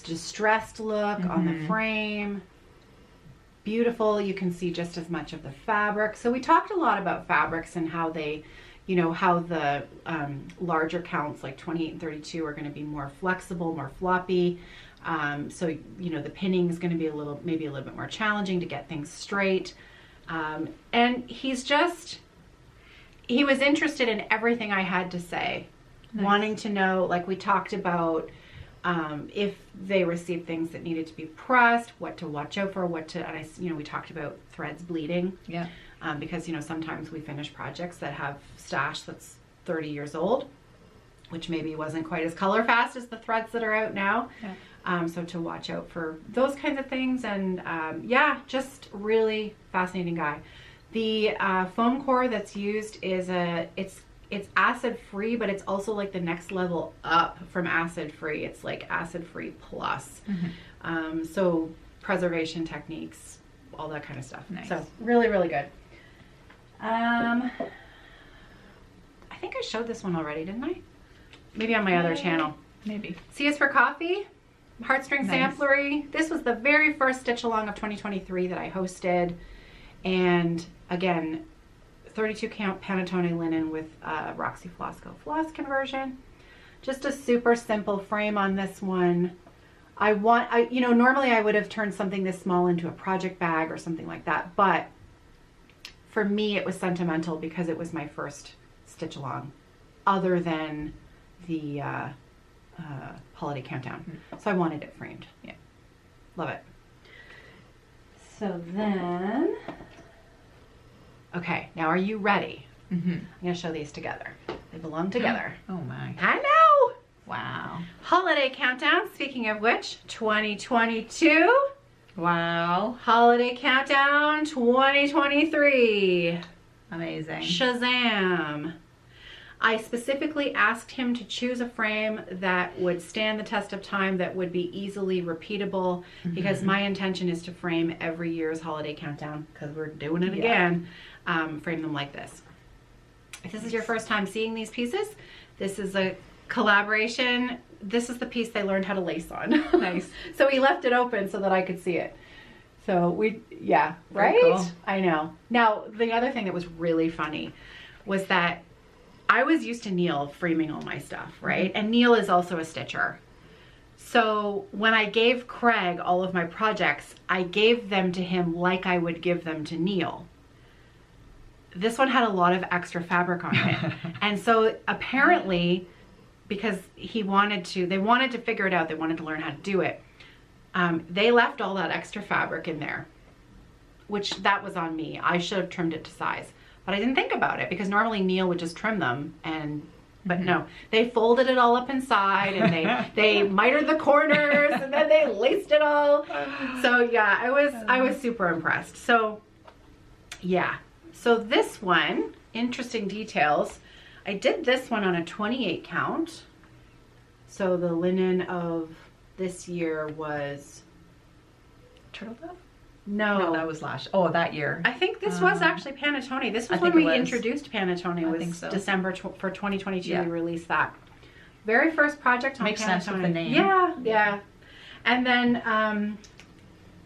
distressed look on the frame. Beautiful. You can see just as much of the fabric. So we talked a lot about fabrics and how they, you know, how the larger counts like 28 and 32 are going to be more flexible, more floppy. So, you know, the pinning is going to be maybe a little bit more challenging to get things straight. And he was interested in everything I had to say. Nice. Wanting to know, like we talked about, if they received things that needed to be pressed, what to watch out for, we talked about threads bleeding. Yeah. Because, you know, sometimes we finish projects that have stash that's 30 years old, which maybe wasn't quite as color fast as the threads that are out now. Yeah. So to watch out for those kinds of things. And yeah, just really fascinating guy. The foam core that's used is it's acid free, but it's also like the next level up from acid free. It's like acid free plus. So preservation techniques, all that kind of stuff. Nice. So really, really good. think I showed this one already, didn't I? Maybe on my other channel. Maybe. C is for Coffee, Hearthstring Nice. Samplery. This was the very first stitch along of 2023 that I hosted. And again, 32 count Panettone linen with Roxy Flosco floss conversion. Just a super simple frame on this one. You know, normally I would have turned something this small into a project bag or something like that, but for me it was sentimental because it was my first stitch along other than the holiday countdown. So I wanted it framed. Yeah. Love it. So then, okay, now are you ready? I'm gonna show these together. They belong together. Oh my. I know! Wow. Holiday countdown, speaking of which, 2022. Wow. Holiday countdown 2023. Amazing. Shazam. I specifically asked him to choose a frame that would stand the test of time, that would be easily repeatable, because my intention is to frame every year's holiday countdown, because we're doing it again. Frame them like this. If this is your first time seeing these pieces, this is a collaboration. This is the piece they learned how to lace on. Nice. So he left it open so that I could see it. So yeah, Very right? cool. I know. Now, the other thing that was really funny was that I was used to Neil framing all my stuff, right? And Neil is also a stitcher. So when I gave Craig all of my projects, I gave them to him like I would give them to Neil. This one had a lot of extra fabric on it. And so apparently, because they wanted to figure it out, they wanted to learn how to do it, they left all that extra fabric in there, which that was on me. I should have trimmed it to size, but I didn't think about it because normally Neil would just trim them, but no, they folded it all up inside and they mitered the corners and then they laced it all. So yeah, I was super impressed. So yeah, so this one, interesting details. I did this one on a 28 count. So the linen of this year was Turtle Dove? no, No, that was that year. I think this was actually Panettone. This was I when think we it was. introduced Panettone. It I was think so. December for 2022. Yeah. We released that. Very first project on Makes Panettone. sense with the name. Yeah. And then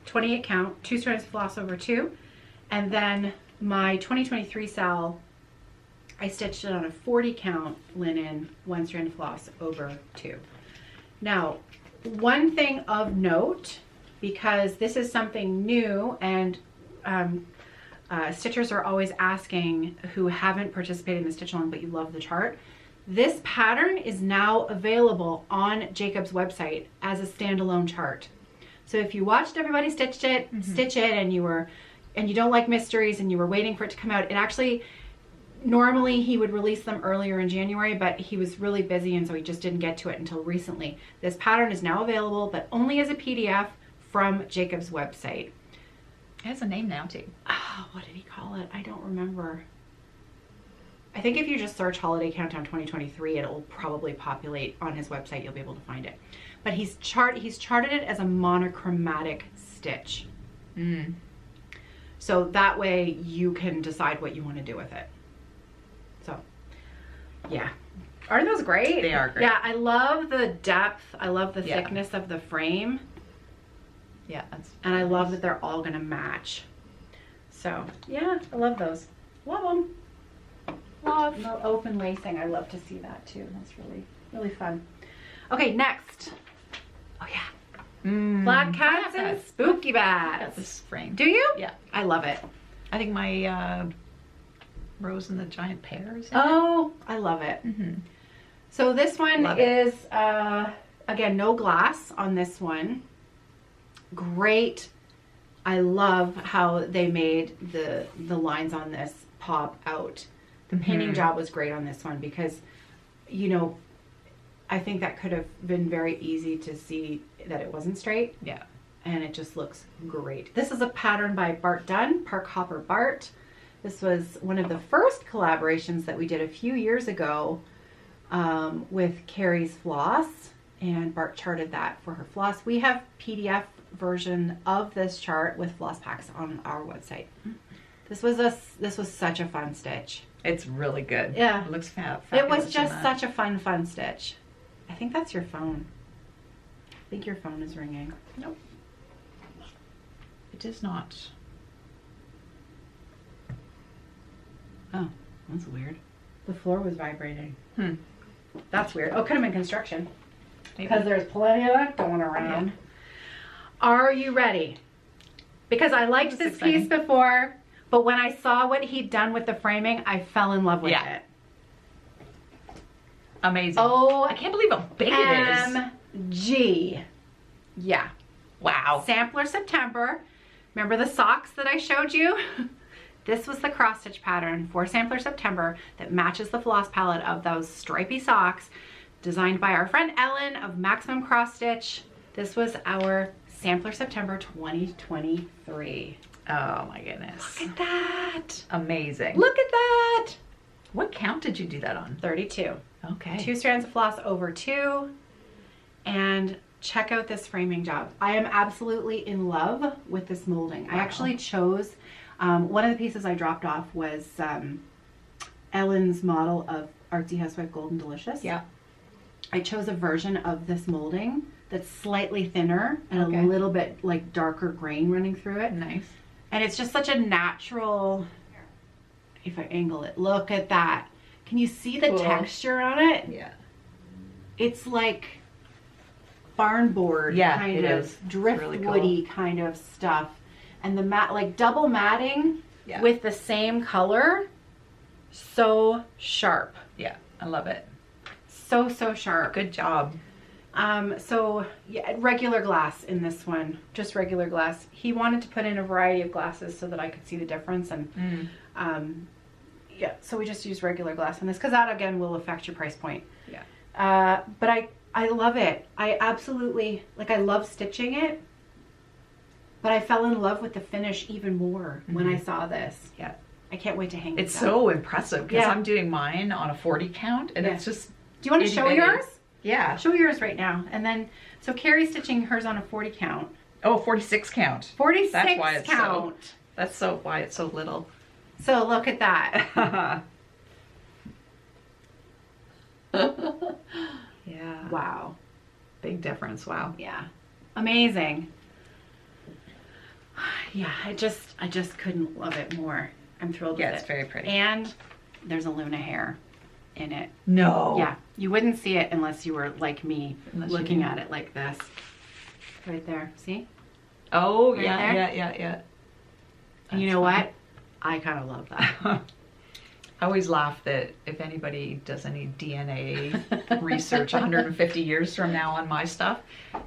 28 count, 2 strands of floss over 2, and then my 2023 Sal, I stitched it on a 40 count linen, 1 strand of floss over 2. Now, one thing of note, because this is something new and stitchers are always asking who haven't participated in the stitch along but you love the chart, this pattern is now available on Jacob's website as a standalone chart. So if you watched everybody stitch it and you don't like mysteries and you were waiting for it to come out, it actually, normally he would release them earlier in January, but he was really busy and so he just didn't get to it until recently. This pattern is now available, but only as a PDF from Jacob's website. It has a name now too. Oh, what did he call it? I don't remember. I think if you just search Holiday Countdown 2023, it'll probably populate on his website. You'll be able to find it. But he's charted it as a monochromatic stitch. So that way you can decide what you want to do with it. So, yeah. Aren't those great? They are great. Yeah, I love the depth. I love the thickness of the frame. Yeah, And I love that they're all going to match. So, yeah, I love those. Love them. Love the open lacing. I love to see that too. That's really, really fun. Okay, next. Oh yeah. Black cats and spooky I got bats. this frame. Do you? Yeah. I love it. I think my Rose and the Giant Pears. Oh, I love it. So this one Love it. is, again, no glass on this one. Great. I love how they made the lines on this pop out. The painting job was great on this one because, you know, I think that could have been very easy to see that it wasn't straight. Yeah. And it just looks great. This is a pattern by Bart Dunn, Park Hopper Bart. This was one of the first collaborations that we did a few years ago with Kerri's Floss, and Bart charted that for her floss. We have PDF version of this chart with floss packs on our website. This was such a fun stitch. It's really good. Yeah. It looks fabulous. It was just such a fun stitch. I think that's your phone. I think your phone is ringing. Nope. It is not. Oh, That's weird. the floor was vibrating. Hmm. That's weird. Oh, could have been construction. Maybe. Because there's plenty of that going around. Are you ready? Because I liked this piece before, but when I saw what he'd done with the framing, I fell in love with it. Amazing. Oh, I can't believe how big it is. MG. Yeah. Wow. Sampler September. Remember the socks that I showed you? This was the cross stitch pattern for Sampler September that matches the floss palette of those stripy socks designed by our friend Ellen of Maximum Cross Stitch. This was our Sampler September 2023. Oh my goodness. Look at that. Amazing. Look at that. What count did you do that on? 32. Okay. 2 strands of floss over 2. And check out this framing job. I am absolutely in love with this molding. I actually chose, one of the pieces I dropped off was Ellen's model of Artsy Housewife Golden Delicious. Yeah. I chose a version of this molding that's slightly thinner and a little bit like darker grain running through it. Nice. And it's just such a natural, if I angle it, look at that. Can you see the texture on it? Yeah. It's like barn board kind of driftwoody really kind of stuff. And the mat, like double matting with the same color. So sharp. Yeah, I love it. So sharp. Good job. So yeah, regular glass in this one, just regular glass. He wanted to put in a variety of glasses so that I could see the difference, and yeah, so we just used regular glass on this because that again will affect your price point. Yeah. But I love it. I absolutely, like, I love stitching it, but I fell in love with the finish even more when I saw this. Yeah. I can't wait to hang It's this so up. impressive because I'm doing mine on a 40 count and it's just. Do you want to show yours? Yeah. Show yours right now. And then, so Kerri's stitching hers on a 40 count. Oh, 46 count. 46 That's why it's count. why it's so little. So look at that. Yeah. Wow. Big difference. Wow. Yeah. Amazing. Yeah, I just couldn't love it more. I'm thrilled with it. Yeah, it's very pretty. And there's a Luna hair in it. No. Yeah, you wouldn't see it unless you were like me, Unless looking at it like this. Right there, see? Oh, Right yeah, there? yeah. And you know what? I kind of love that. I always laugh that if anybody does any DNA research 150 years from now on my stuff,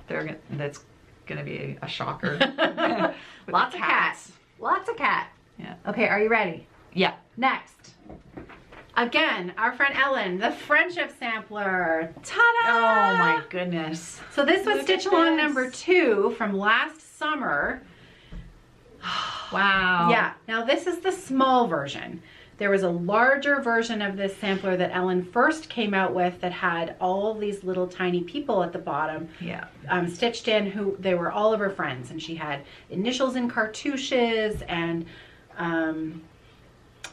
that's gonna be a shocker. Lots of cats. Lots of cat. Yeah. Okay, are you ready? Yeah. Next. Again, our friend Ellen, the Friendship Sampler. Ta-da! Oh my goodness. So this was Look stitch at along this. number 2 from last summer. Wow. Yeah, now this is the small version. There was a larger version of this sampler that Ellen first came out with that had all these little tiny people at the bottom. Yeah. Stitched in, who they were all of her friends, and she had initials in cartouches, and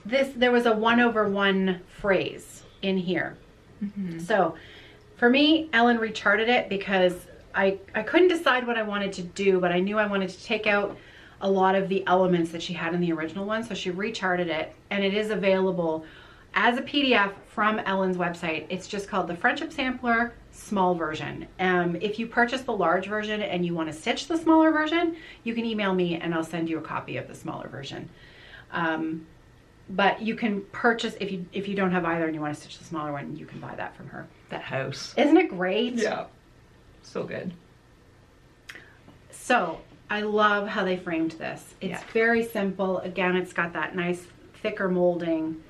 there was a 1/1 phrase in here. So for me, Ellen recharted it because I couldn't decide what I wanted to do, but I knew I wanted to take out a lot of the elements that she had in the original one. So she recharted it, and it is available as a PDF from Ellen's website. It's just called the Friendship Sampler small version. If you purchase the large version and you want to stitch the smaller version, you can email me and I'll send you a copy of the smaller version. But you can purchase, if you don't have either and you want to stitch the smaller one, you can buy that from her. That house. Isn't it great? Yeah. So good. So I love how they framed this. It's very simple. Again, it's got that nice thicker molding,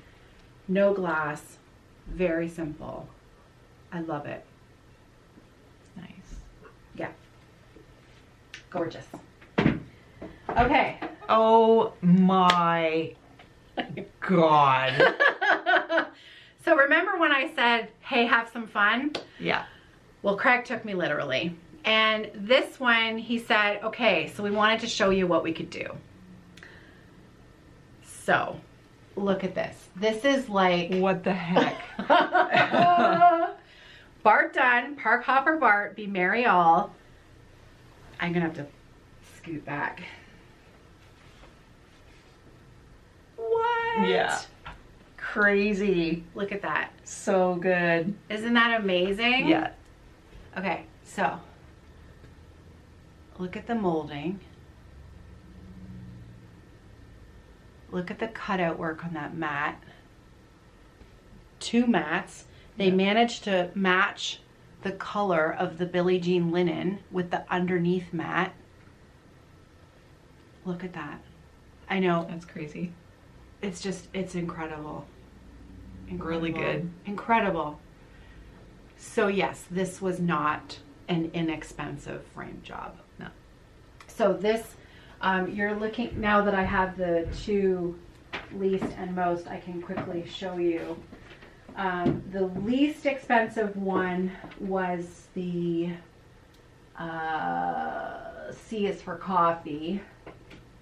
no glass, very simple. I love it. Nice. Yeah. Gorgeous. Okay. Oh my God. So remember when I said, hey, have some fun? Yeah. Well, Craig took me literally. And this one, he said, okay, so we wanted to show you what we could do. So look at this. This is like What the heck? Bart done. Park hopper Bart. Be merry all. I'm gonna have to scoot back. What? Yeah. Crazy. Look at that. So good. Isn't that amazing? Yeah. Okay, so look at the molding. Look at the cutout work on that mat. 2 mats. They managed to match the color of the Billie Jean linen with the underneath mat. Look at that. I know. That's crazy. It's just, it's incredible. Really good. Incredible. So yes, this was not an inexpensive frame job. No. So this, you're looking, now that I have the 2 least and most, I can quickly show you. The least expensive one was the C is for coffee.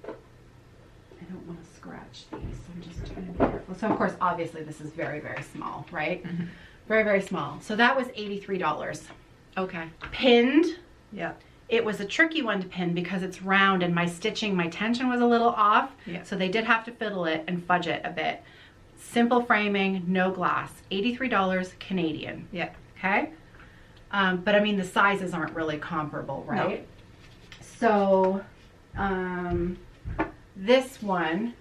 I don't want to scratch these. I'm just trying to be careful. So of course, obviously this is very, very small, right? Mm-hmm. Very, very small. So that was $83. Okay. Pinned. Yeah. It was a tricky one to pin because it's round and my stitching, my tension was a little off. Yeah. So they did have to fiddle it and fudge it a bit. Simple framing, no glass. $83 Canadian. Yeah. Okay. But I mean, the sizes aren't really comparable, right? No. So, this one,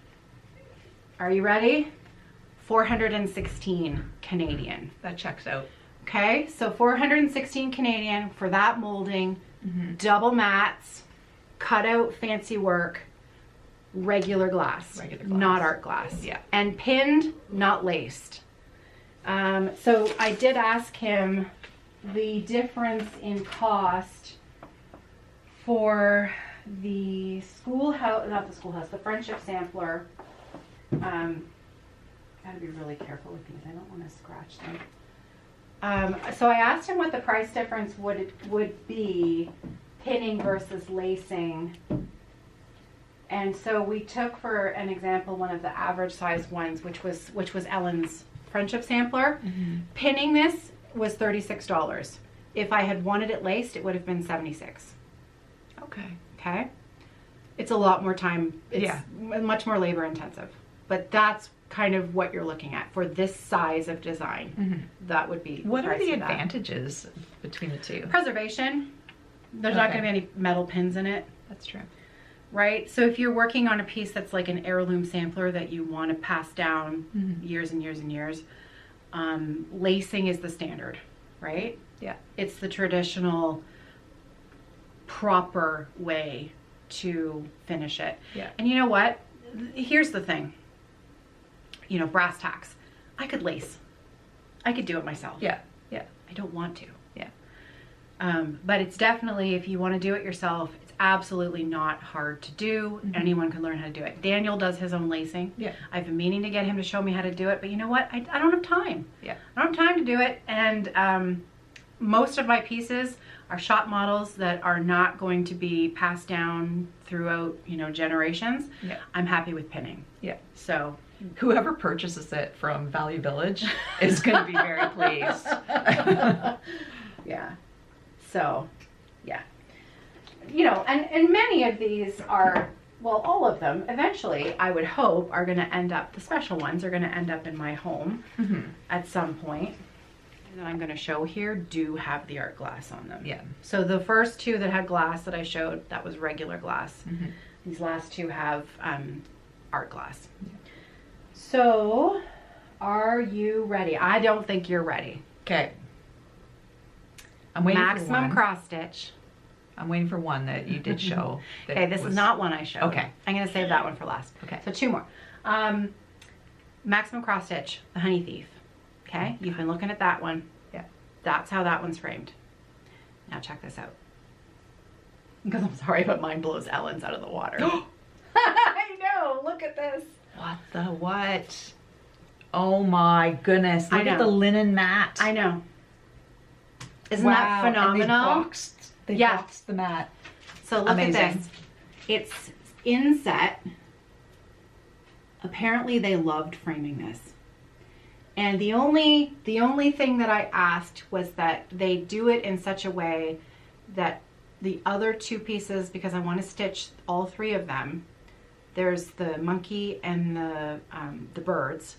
are you ready? 416 Canadian. That checks out. Okay, so 416 Canadian for that molding, double mats, cut out fancy work, regular glass, not art glass. Yeah. And pinned, not laced. So I did ask him the difference in cost for the schoolhouse, not the schoolhouse, the Friendship Sampler. Gotta be really careful with these. I don't want to scratch them. So I asked him what the price difference would be pinning versus lacing. And so we took, for an example, one of the average size ones, which was Ellen's Friendship Sampler. Mm-hmm. Pinning this was $36. If I had wanted it laced, it would have been $76. Okay. Okay. It's a lot more time. It's much more labor intensive. But that's kind of what you're looking at for this size of design. Mm-hmm. That would be. What are the advantages between the two? Preservation. There's not going to be any metal pins in it. That's true. Right? So if you're working on a piece that's like an heirloom sampler that you want to pass down years and years and years, lacing is the standard, right? Yeah. It's the traditional proper way to finish it. Yeah. And you know what? Here's the thing. You know, brass tacks. I could lace. I could do it myself. Yeah. Yeah. I don't want to. Yeah. But it's definitely, if you want to do it yourself, it's absolutely not hard to do. Mm-hmm. Anyone can learn how to do it. Daniel does his own lacing. Yeah. I've been meaning to get him to show me how to do it, but you know what? I don't have time. Yeah. I don't have time to do it. And most of my pieces are shop models that are not going to be passed down throughout, you know, generations. Yeah. I'm happy with pinning. Yeah. So whoever purchases it from Value Village is going to be very pleased. Yeah. So, yeah. You know, and many of these are, well, all of them, eventually, I would hope, are going to end up, the special ones are going to end up in my home at some point. That I'm going to show here do have the art glass on them. Yeah. So the first 2 that had glass that I showed, that was regular glass. Mm-hmm. These last 2 have art glass. Yeah. So, are you ready? I don't think you're ready. Okay. I'm waiting Maximum for cross stitch. I'm waiting for one that you did show. Okay, this is not one I showed. Okay. I'm going to save that one for last. Okay. So 2 more. Maximum cross stitch, the Honey Thief. Okay, you've been looking at that one. Yeah. That's how that one's framed. Now check this out. Because I'm sorry, but mine blows Ellen's out of the water. I know, look at this. What the what? Oh my goodness. Look at the linen mat. I know. Isn't that phenomenal? They boxed the mat. So look at this. It's inset. apparently they loved framing this. And the only thing that I asked was that they do it in such a way that the other two pieces, because I want to stitch all three of them, there's the monkey and the birds,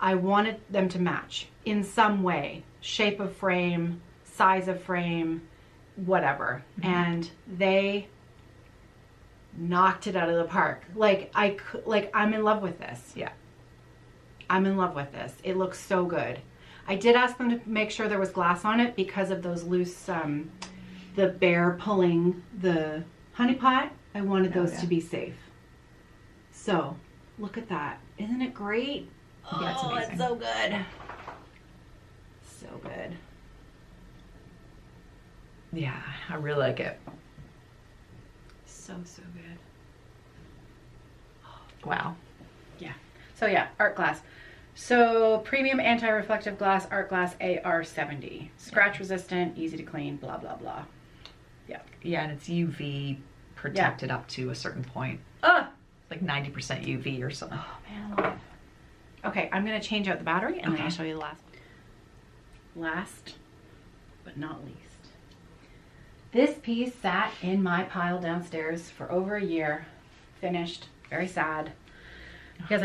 I wanted them to match in some way, shape of frame, size of frame, whatever. And they knocked it out of the park. Like I'm in love with this. Yeah. I'm in love with this. It looks so good. I did ask them to make sure there was glass on it because of those loose, the bear pulling the honey pot. I wanted those to be safe. So look at that. Isn't it great? Yeah, it's amazing. It's so good. So good. Yeah, I really like it. So good. Wow. Yeah. So yeah, art glass. So premium anti-reflective glass, art glass AR70. Scratch resistant, easy to clean, blah, blah, blah. Yeah. Yeah, and it's UV protected up to a certain point. Ah! Like 90% UV or something. Oh man, I love it. Okay, I'm gonna change out the battery and then I'll show you the last. Last but not least. This piece sat in my pile downstairs for over a year. Finished, very sad. Because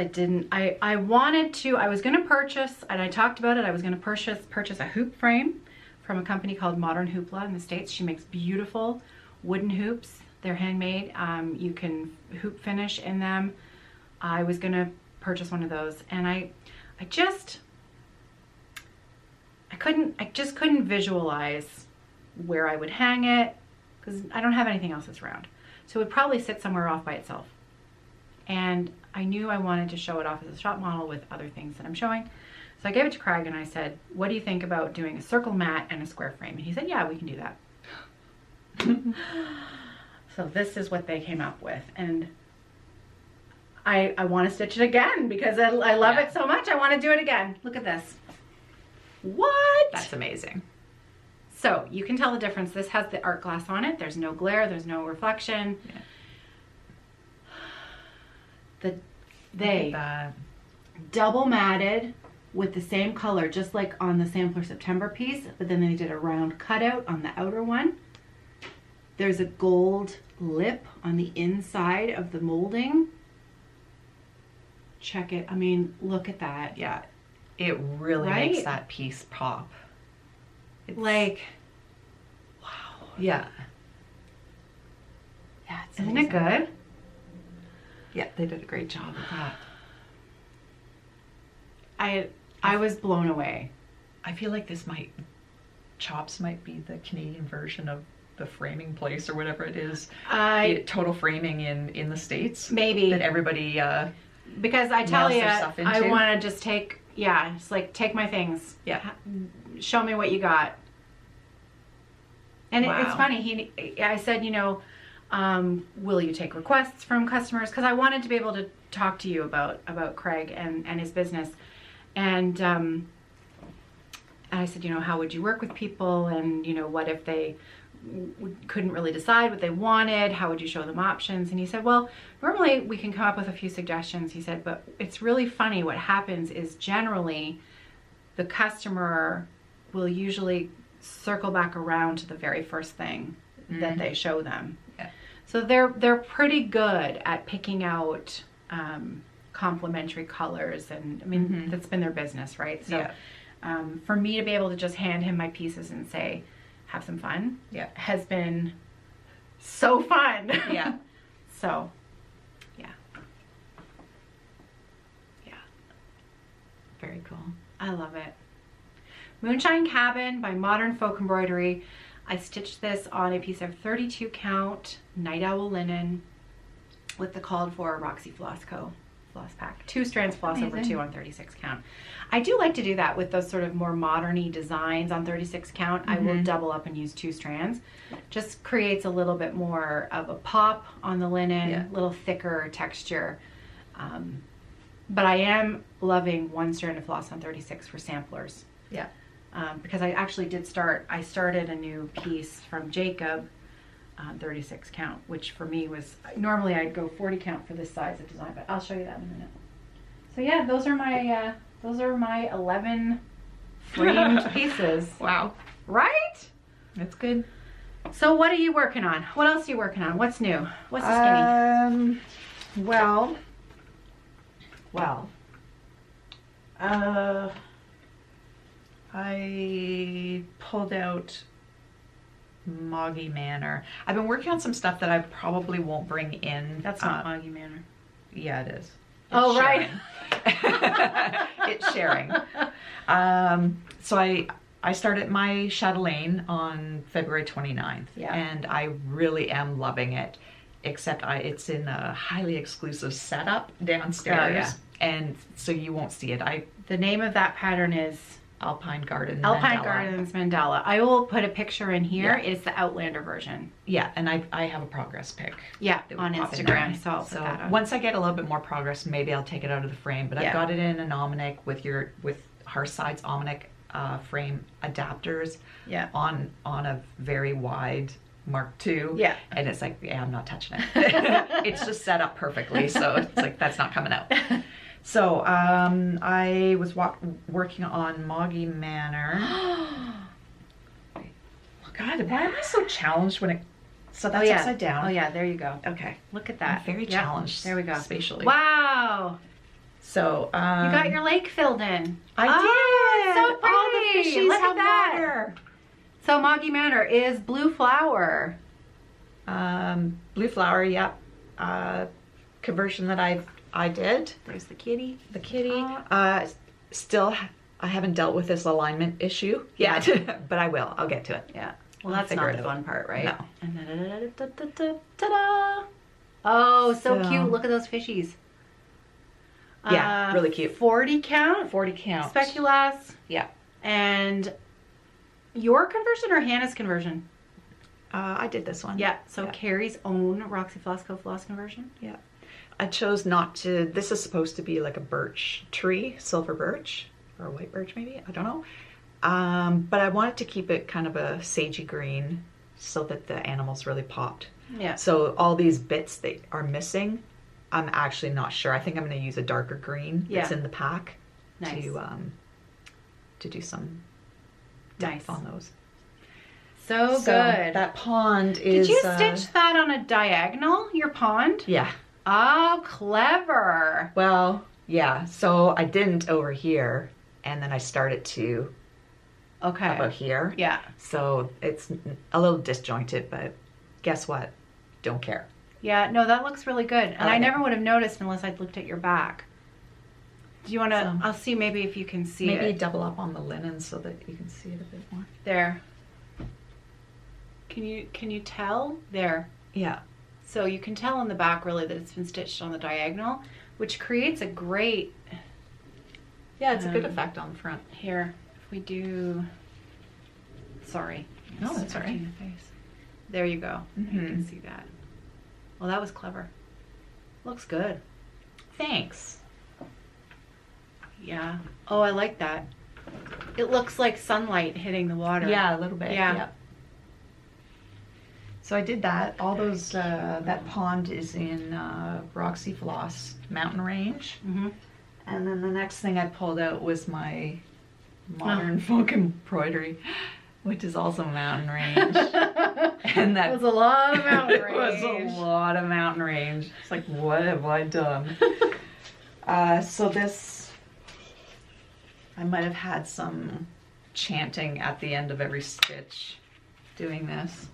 I wanted to, I was gonna purchase, and I talked about it, I was gonna purchase a hoop frame from a company called Modern Hoopla in the States. She makes beautiful wooden hoops. They're handmade. You can hoop finish in them. I was gonna purchase one of those, and I just couldn't visualize where I would hang it because I don't have anything else that's round. So it would probably sit somewhere off by itself. And I knew I wanted to show it off as a shop model with other things that I'm showing. So I gave it to Craig and I said, what do you think about doing a circle mat and a square frame? And he said, yeah, we can do that. So this is what they came up with. And I want to stitch it again because I love it so much. I want to do it again. Look at this. What? That's amazing. So you can tell the difference. This has the art glass on it. There's no glare. There's no reflection. Yeah. They double matted with the same color, just like on the Sampler September piece, but then they did a round cutout on the outer one. There's a gold lip on the inside of the molding. Check it. I mean, look at that. Yeah. It really makes that piece pop. It's like, wow. Yeah. Yeah, isn't it good? Yeah, they did a great job with that. I was blown away. I feel like Chops might be the Canadian version of the framing place or whatever it is. Total framing in the States. Maybe. That everybody because I tell you, I want to just take my things. Yeah. Show me what you got. And it's funny. I said, will you take requests from customers? Because I wanted to be able to talk to you about Craig and his business. And I said, how would you work with people? And, what if they couldn't really decide what they wanted? How would you show them options? And he said, well, normally we can come up with a few suggestions. He said, but it's really funny. What happens is generally the customer will usually circle back around to the very first thing that they show them. Yeah. So they're pretty good at picking out complementary colors, and I mean that's been their business, right? So for me to be able to just hand him my pieces and say, have some fun, has been so fun. Yeah. So yeah. Very cool. I love it. Moonshine Cabin by Modern Folk Embroidery. I stitched this on a piece of 32 count Night Owl linen with the called for Roxy Floss pack. 2 strands floss over 2 on 36 count. I do like to do that with those sort of more modern-y designs on 36 count. I will double up and use 2 strands. Just creates a little bit more of a pop on the linen, a little thicker texture. But I am loving 1 strand of floss on 36 for samplers. Yeah. Because I actually I started a new piece from Jacob, 36 count, which for me was, normally I'd go 40 count for this size of design, but I'll show you that in a minute. So yeah, those are my 11 framed pieces. Wow. Right? That's good. So what are you working on? What else are you working on? What's new? What's the skinny? I pulled out Moggy Manor. I've been working on some stuff that I probably won't bring in. That's not Moggy Manor. Yeah, it is. Oh, right. It's sharing. So I started my Chatelaine on February 29th. Yeah. And I really am loving it, except it's in a highly exclusive setup downstairs. Oh, yeah. And so you won't see it. The name of that pattern is Alpine Gardens Mandala. I will put a picture in here. Yeah. It's the Outlander version. Yeah, and I have a progress pic. Yeah, that on would pop in Instagram. there. So I'll put that up. Once I get a little bit more progress, maybe I'll take it out of the frame. But Yeah. I've got it in an Almanac with Hearthside's Almanac frame adapters. Yeah. On a very wide Mark II. Yeah. And it's like, yeah, I'm not touching it. It's just set up perfectly, so it's like that's not coming out. So I was working on Moggy Manor. Oh God, why am I so challenged when it? So that's upside down. Oh yeah, there you go. Okay. Look at that. I'm very challenged. There we go. Spatially. Wow. So You got your lake filled in. I did. So pretty. All the fishies Look have at that. water. So Moggy Manor is blue flower. Blue flower. Yep. Conversion that I did. There's the kitty. The kitty. Still, I haven't dealt with this alignment issue yet, but I will. I'll get to it. Yeah. Well, I'll that's figure not it the out. fun part, right? No. And then ta-da! Oh, so cute. Look at those fishies. Yeah, really cute. 40 count. 40 count. Speculas. Yeah. And your conversion or Hannah's conversion? I did this one. Yeah. So Kerri's own Roxy Flosco floss conversion. Yeah. I chose not to. This is supposed to be like a birch tree, silver birch or white birch maybe. I don't know. But I wanted to keep it kind of a sagey green so that the animals really popped. Yeah. So all these bits that are missing, I'm actually not sure. I think I'm going to use a darker green that's in the pack to do some depth on those. So good. That pond is... Did you stitch that on a diagonal, your pond? Yeah. Oh, clever. Well, yeah. So I didn't over here, and then I started to about here. Yeah. So it's a little disjointed, but guess what? Don't care. Yeah, no, that looks really good. And I it. never would have noticed unless I'd looked at your back. Do you want to, I'll see maybe if you can see it. Maybe double up on the linen so that you can see it a bit more. There. Can you tell? There. Yeah. So you can tell on the back really that it's been stitched on the diagonal, which creates a great... Yeah, it's a good effect on the front. Here, if we do... Sorry. No, that's all right. There you go. You can see that. Well, that was clever. Looks good. Thanks. Yeah. Oh, I like that. It looks like sunlight hitting the water. Yeah, a little bit. Yeah. Yep. So I did that. All those, that pond is in Roxy Floss Mountain Range. Mm-hmm. And then the next thing I pulled out was my Modern Folk Embroidery, which is also Mountain Range. And that was a lot of mountain range. It was a lot of mountain range. It's like, what have I done? So this, I might have had some chanting at the end of every stitch doing this.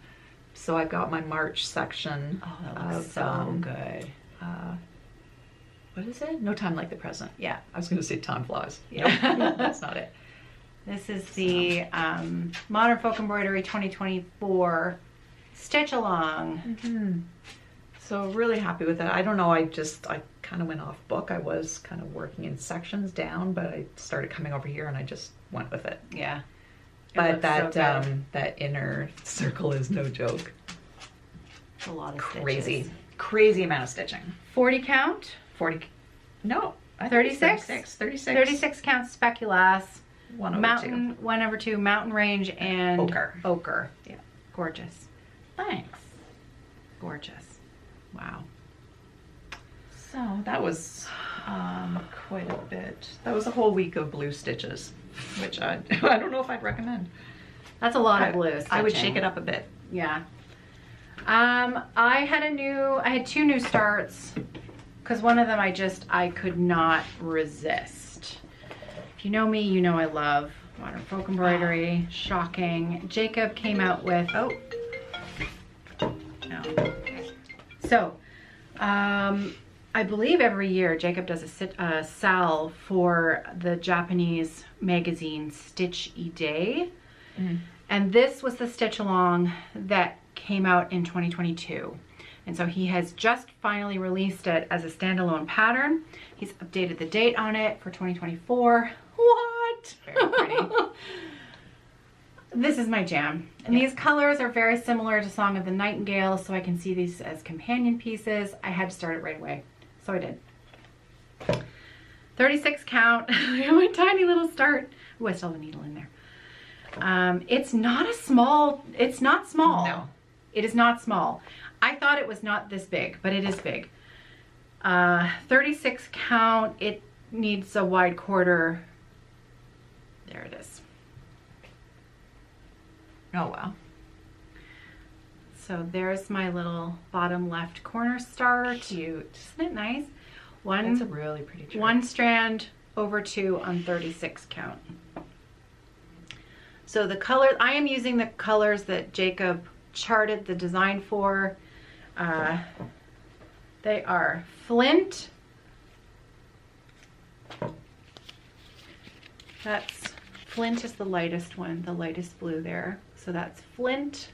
So I've got my March section. Oh, that looks so good. What is it? No Time Like the Present. Yeah. I was going to say Time Flies. Yeah. Nope, that's not it. This is the Modern Folk Embroidery 2024 Stitch Along. Mm-hmm. So really happy with that. I don't know, I kind of went off book. I was kind of working in sections down, but I started coming over here and I just went with it. Yeah. But that that inner circle is no joke. It's a lot of crazy, stitches. Crazy amount of stitching. 40 count? 40, no. 36? 36. 36 count speculas. 1/2. Mountain, 1/2, mountain range, and ochre. Ochre. Yeah. Gorgeous. Thanks. Gorgeous. Wow. So that was quite a bit. That was a whole week of blue stitches, which I don't know if I'd recommend. That's a lot of blue stitching. I would shake it up a bit. Yeah. I had 2 new starts because one of them I could not resist. If you know me, you know I love modern folk embroidery. Shocking. Jacob came out with, no. So, I believe every year Jacob does a sal for the Japanese magazine Stitch-E-Day. Mm. And this was the stitch along that came out in 2022. And so he has just finally released it as a standalone pattern. He's updated the date on it for 2024. What? Very pretty. This is my jam. And these colors are very similar to Song of the Nightingale, so I can see these as companion pieces. I had to start it right away, so I did. 36 count, my tiny little start. Oh, I still have a needle in there. It's not small. No. It is not small. I thought it was not this big, but it is big. 36 count, it needs a wide quarter. There it is. Oh, wow. So there's my little bottom left corner start. Cute. Isn't it nice? That's a really pretty chart. 1 strand over 2 on 36 count. So the color, I am using the colors that Jacob charted the design for. They are Flint. Flint is the lightest one, the lightest blue there. So that's Flint.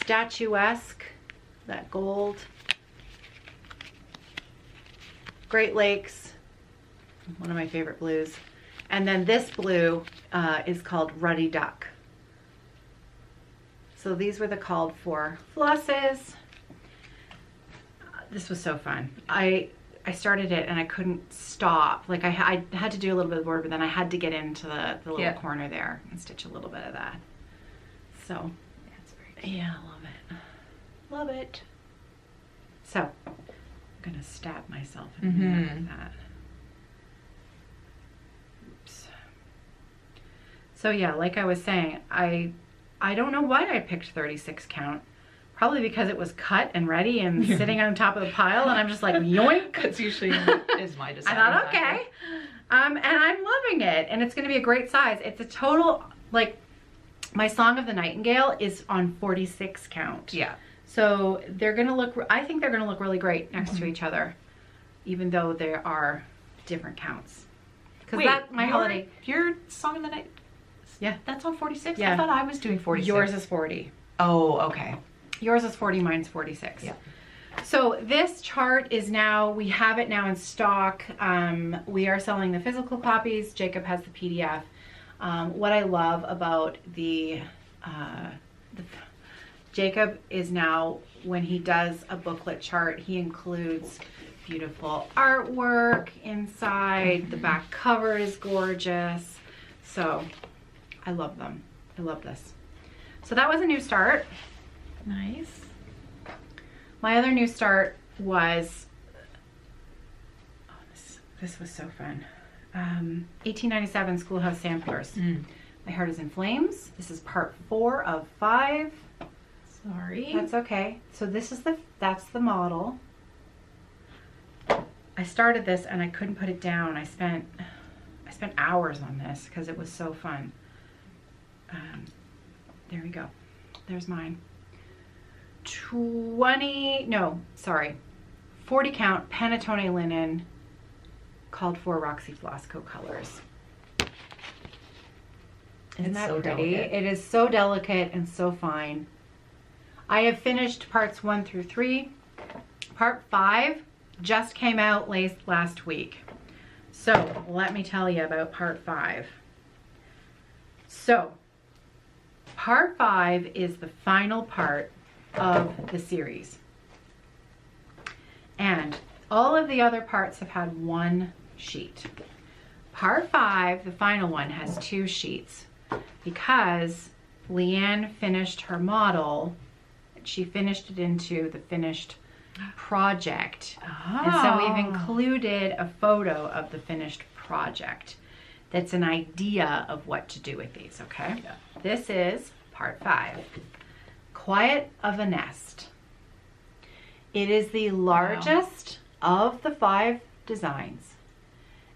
Statuesque, that gold. Great Lakes, one of my favorite blues. And then this blue is called Ruddy Duck. So these were the called for flosses. This was so fun. I started it and I couldn't stop. Like I had to do a little bit of work, but then I had to get into the little corner there and stitch a little bit of that. So that's very cute. Yeah, I love it. Love it. So I'm gonna stab myself in the neck with that. Oops. So yeah, like I was saying, I don't know why I picked 36 count. Probably because it was cut and ready and sitting on top of the pile, and I'm just like, yoink. That's usually is my design. I thought, okay. And I'm loving it, and it's going to be a great size. It's a total, like, my Song of the Nightingale is on 46 count. Yeah. So they're going to look, I think they're going to look really great next to each other, even though there are different counts. Because that, my holiday. Your Song of the Night, yeah, that's on 46? Yeah. I thought I was doing 46. Yours is 40. Oh, okay. Yours is 40, mine's 46. Yeah. So this chart is now, we have it now in stock. We are selling the physical copies. Jacob has the PDF. What I love about Jacob is now, when he does a booklet chart, he includes beautiful artwork inside. The back cover is gorgeous. So I love them. I love this. So that was a new start. Nice. My other new start was, this was so fun. 1897 Schoolhouse Samplers. My Heart is in Flames. This is part 4 of 5. Sorry. That's okay. So this is that's the model. I started this and I couldn't put it down. I spent hours on this because it was so fun. There we go. There's mine. 40 count Panettone linen, called for Roxy Flossco colors. Isn't that so pretty? Delicate. It is so delicate and so fine. I have finished parts 1 through 3. Part 5 just came out last week. So let me tell you about part 5. So part 5 is the final part of the series. And all of the other parts have had 1 sheet. Part 5, the final one, has 2 sheets because Leanne finished her model. She finished it into the finished project. Oh. And so we've included a photo of the finished project that's an idea of what to do with these, okay? Yeah. This is part 5, Quiet of a Nest. It is the largest of the 5 designs.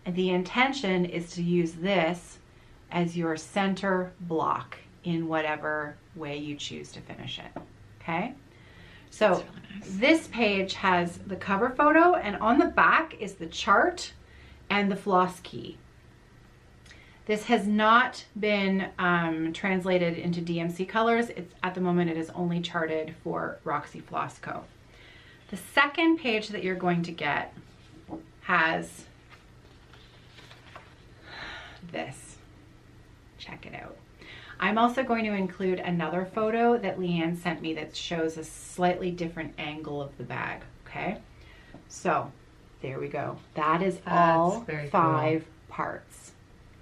And the intention is to use this as your center block in whatever way you choose to finish it, okay? So That's really nice. this page has the cover photo, and on the back is the chart and the floss key. This has not been translated into DMC colors. It's, at the moment, it is only charted for Roxy Floss Co. The second page that you're going to get has this. Check it out. I'm also going to include another photo that Leanne sent me that shows a slightly different angle of the bag, okay? So, there we go. That is all very 5 parts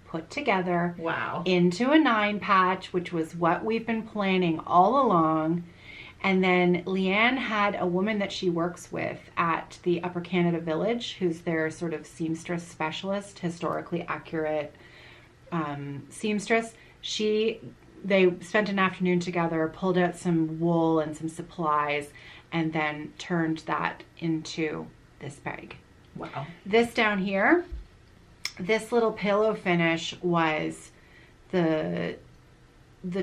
put together Wow. into a 9 patch, which was what we've been planning all along. And then Leanne had a woman that she works with at the Upper Canada Village, who's their sort of seamstress specialist, historically accurate seamstress. They spent an afternoon together, pulled out some wool and some supplies, and then turned that into this bag. Wow. This down here, this little pillow finish was the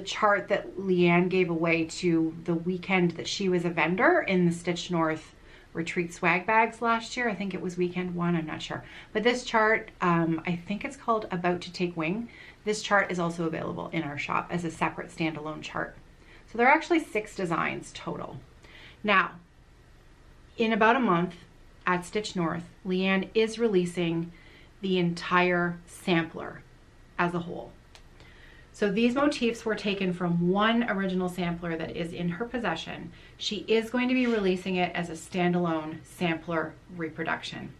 chart that Leanne gave away to the weekend that she was a vendor in the Stitch North Retreat swag bags last year. I think it was weekend 1, I'm not sure. But this chart, I think it's called About to Take Wing. This chart is also available in our shop as a separate standalone chart. So there are actually 6 designs total. Now, in about a month at Stitch North, Leanne is releasing the entire sampler as a whole. So these motifs were taken from one original sampler that is in her possession. She is going to be releasing it as a standalone sampler reproduction.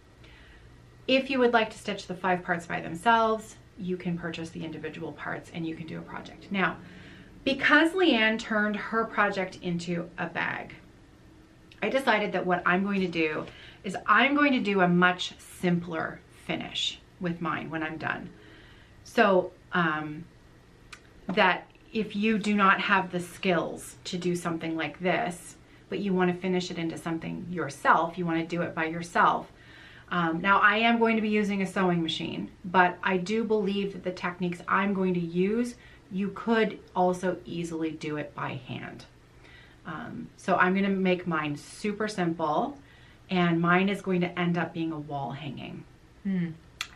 If you would like to stitch the 5 parts by themselves, you can purchase the individual parts and you can do a project. Now, because Leanne turned her project into a bag, I decided that what I'm going to do is I'm going to do a much simpler finish with mine when I'm done. So, that if you do not have the skills to do something like this, but you want to finish it into something yourself, you want to do it by yourself. Now I am going to be using a sewing machine, but I do believe that the techniques I'm going to use, you could also easily do it by hand. So I'm going to make mine super simple, and mine is going to end up being a wall hanging.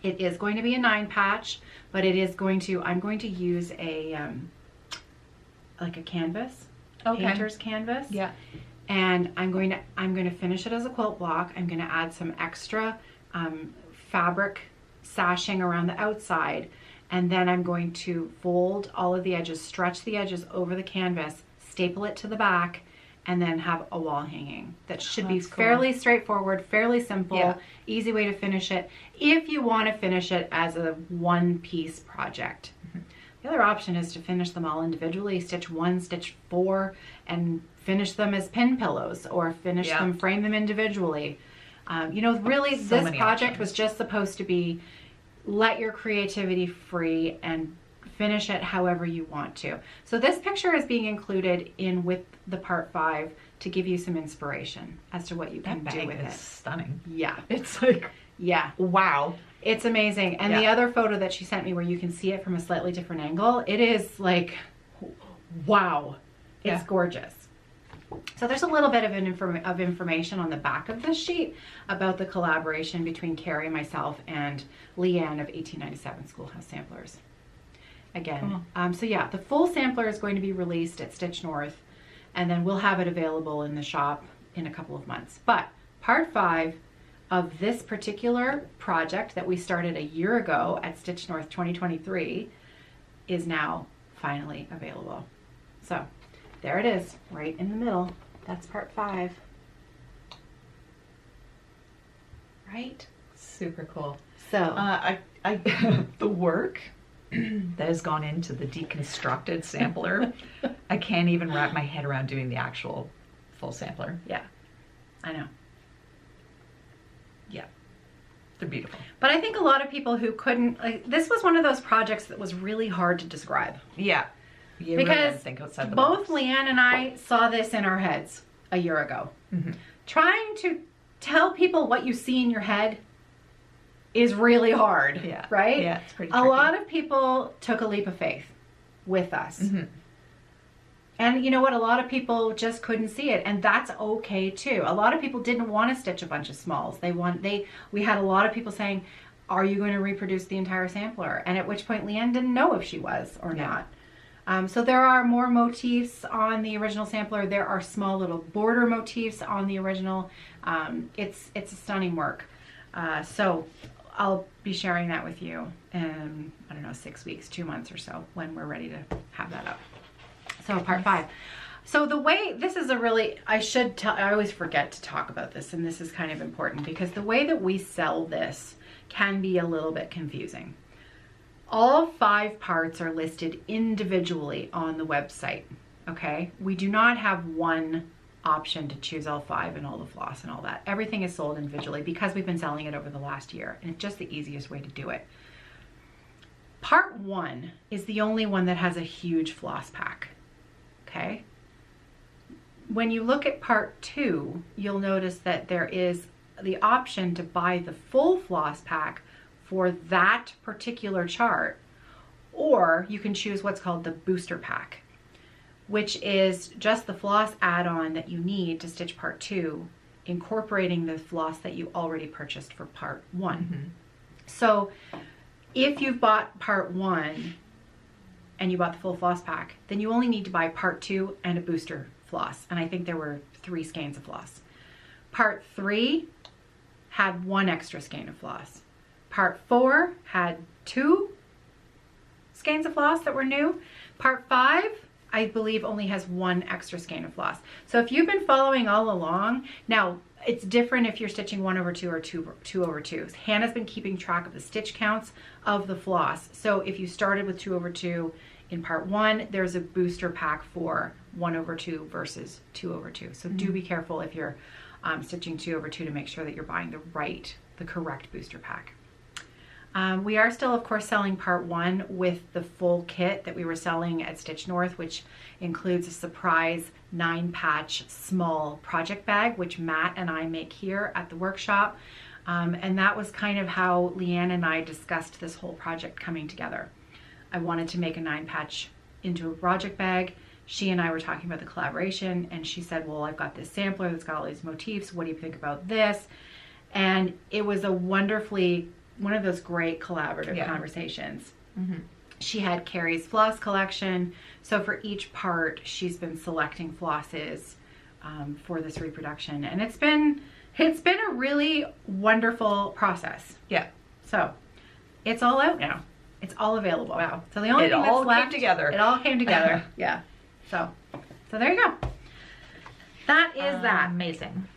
It is going to be a 9 patch, but it is going to, I'm going to use a, like a canvas, painter's canvas. Yeah. And I'm going to finish it as a quilt block. I'm going to add some extra fabric sashing around the outside. And then I'm going to fold all of the edges, stretch the edges over the canvas, staple it to the back, and then have a wall hanging. That should be fairly straightforward, fairly simple, easy way to finish it, if you want to finish it as a one-piece project. The other option is to finish them all individually, stitch 1, stitch 4, and finish them as pin pillows, or finish them, frame them individually. You know, really, this project was just supposed to be let your creativity free and finish it however you want to. So this picture is being included in with the part 5 to give you some inspiration as to what you can do with it. Stunning. Yeah. It's like, yeah. wow. It's amazing. And the other photo that she sent me where you can see it from a slightly different angle, it is like, wow. It's gorgeous. So there's a little bit of information on the back of this sheet about the collaboration between Kerri, myself, and Leanne of 1897 Schoolhouse Samplers. Again, so yeah, the full sampler is going to be released at Stitch North, and then we'll have it available in the shop in a couple of months. But part 5 of this particular project that we started a year ago at Stitch North 2023 is now finally available. So there it is, right in the middle. That's part 5. Right? Super cool. So the work that has gone into the deconstructed sampler, I can't even wrap my head around doing the actual full sampler. yeah, I know. They're beautiful. But I think a lot of people who couldn't, like, this was one of those projects that was really hard to describe. Yeah. You really Because didn't think outside the both box. Leanne and I saw this in our heads a year ago. Mm-hmm. Trying to tell people what you see in your head is really hard, Yeah. right? Yeah, it's pretty A tricky. lot of people took a leap of faith with us. Mm-hmm. And you know what? A lot of people just couldn't see it, and that's okay too. A lot of people didn't want to stitch a bunch of smalls. We had a lot of people saying, "Are you going to reproduce the entire sampler?" And at which point Leanne didn't know if she was or not. So there are more motifs on the original sampler. There are small little border motifs on the original. It's a stunning work. So I'll be sharing that with you in, I don't know, 6 weeks, 2 months or so, when we're ready to have that up. So part 5. So the way, this is a really, I always forget to talk about this, and this is kind of important because the way that we sell this can be a little bit confusing. All 5 parts are listed individually on the website, okay? We do not have one option to choose all 5 and all the floss and all that. Everything is sold individually because we've been selling it over the last year, and it's just the easiest way to do it. Part 1 is the only one that has a huge floss pack, okay? When you look at part 2, you'll notice that there is the option to buy the full floss pack for that particular chart, or you can choose what's called the booster pack, which is just the floss add-on that you need to stitch part 2, incorporating the floss that you already purchased for part 1. Mm-hmm. So if you've bought part 1 and you bought the full floss pack, then you only need to buy part 2 and a booster floss. And I think there were 3 skeins of floss. Part 3 had 1 extra skein of floss. Part 4 had 2 skeins of floss that were new. Part 5, I believe, only has 1 extra skein of floss. So if you've been following all along, now it's different if you're stitching 1/2 or 2/2. Hannah's been keeping track of the stitch counts of the floss. So if you started with 2/2 in part 1, there's a booster pack for 1/2 versus 2/2. So do be careful if you're stitching 2/2 to make sure that you're buying the correct booster pack. We are still, of course, selling part 1 with the full kit that we were selling at Stitch North, which includes a surprise 9-patch small project bag, which Matt and I make here at the workshop. And that was kind of how Leanne and I discussed this whole project coming together. I wanted to make a 9-patch into a project bag. She and I were talking about the collaboration, and she said, well, I've got this sampler that's got all these motifs. What do you think about this? And it was one of those great collaborative conversations. Mm-hmm. She had Kerri's floss collection. So for each part, she's been selecting flosses for this reproduction. And it's been a really wonderful process. Yeah. So it's all out now. It's all available. Wow. So the only thing that's left, came together. It all came together. Yeah. So there you go. That is that. Amazing.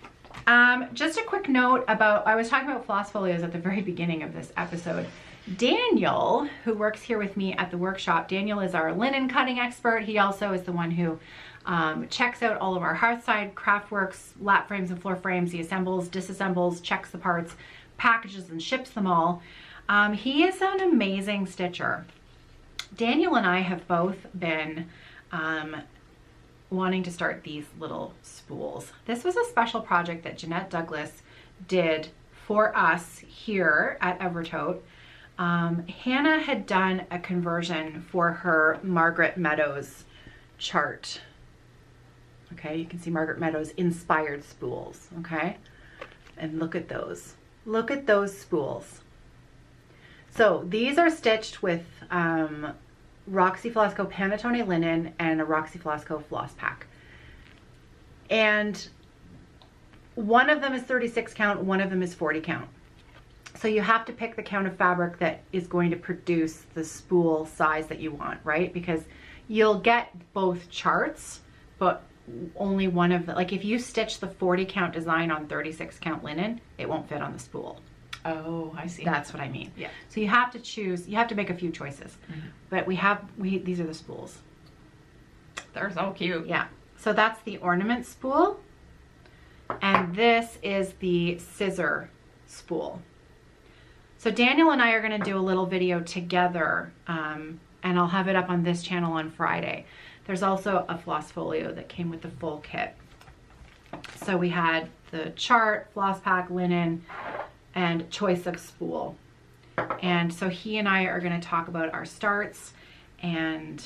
Just a quick note about, I was talking about floss folios at the very beginning of this episode. Daniel, who works here with me at the workshop, Daniel is our linen cutting expert. He also is the one who checks out all of our Hearthside Craftworks lap frames and floor frames. He assembles, disassembles, checks the parts, packages and ships them all. He is an amazing stitcher. Daniel and I have both been wanting to start these little spools. This was a special project that Jeanette Douglas did for us here at Evertote. Hannah had done a conversion for her Margaret Meadows chart. Okay, you can see Margaret Meadows inspired spools, okay? And look at those. Look at those spools. So these are stitched with Roxy Flossco Panettone linen and a Roxy Flossco floss pack. And one of them is 36 count, one of them is 40 count. So you have to pick the count of fabric that is going to produce the spool size that you want, right? Because you'll get both charts, but only one of the, like if you stitch the 40 count design on 36 count linen, it won't fit on the spool. Oh, I see. That's what I mean. Yeah. So you have to choose, you have to make a few choices. Mm-hmm. But these are the spools. They're so cute. Yeah. So that's the ornament spool. And this is the scissor spool. So Daniel and I are going to do a little video together, and I'll have it up on this channel on Friday. There's also a floss folio that came with the full kit. So we had the chart, floss pack, linen, and choice of spool. And so he and I are going to talk about our starts, and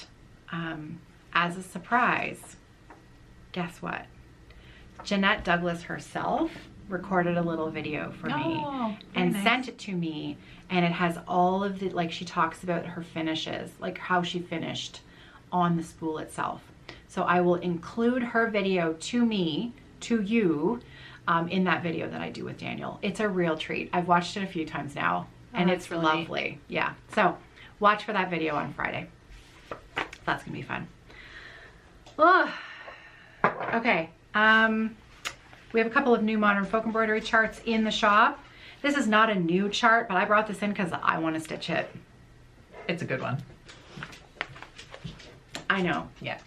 as a surprise, guess what? Jeanette Douglas herself recorded a little video for me and sent it to me, and it has all of the, like, she talks about her finishes, like how she finished on the spool itself. So I will include her video to you in that video that I do with Daniel. It's a real treat. I've watched it a few times now, and it's really lovely. Yeah, so watch for that video on Friday. That's gonna be fun. Oh, okay. We have a couple of new modern folk embroidery charts in the shop. This is not a new chart, but I brought this in because I want to stitch it. It's a good one. I know. Yeah.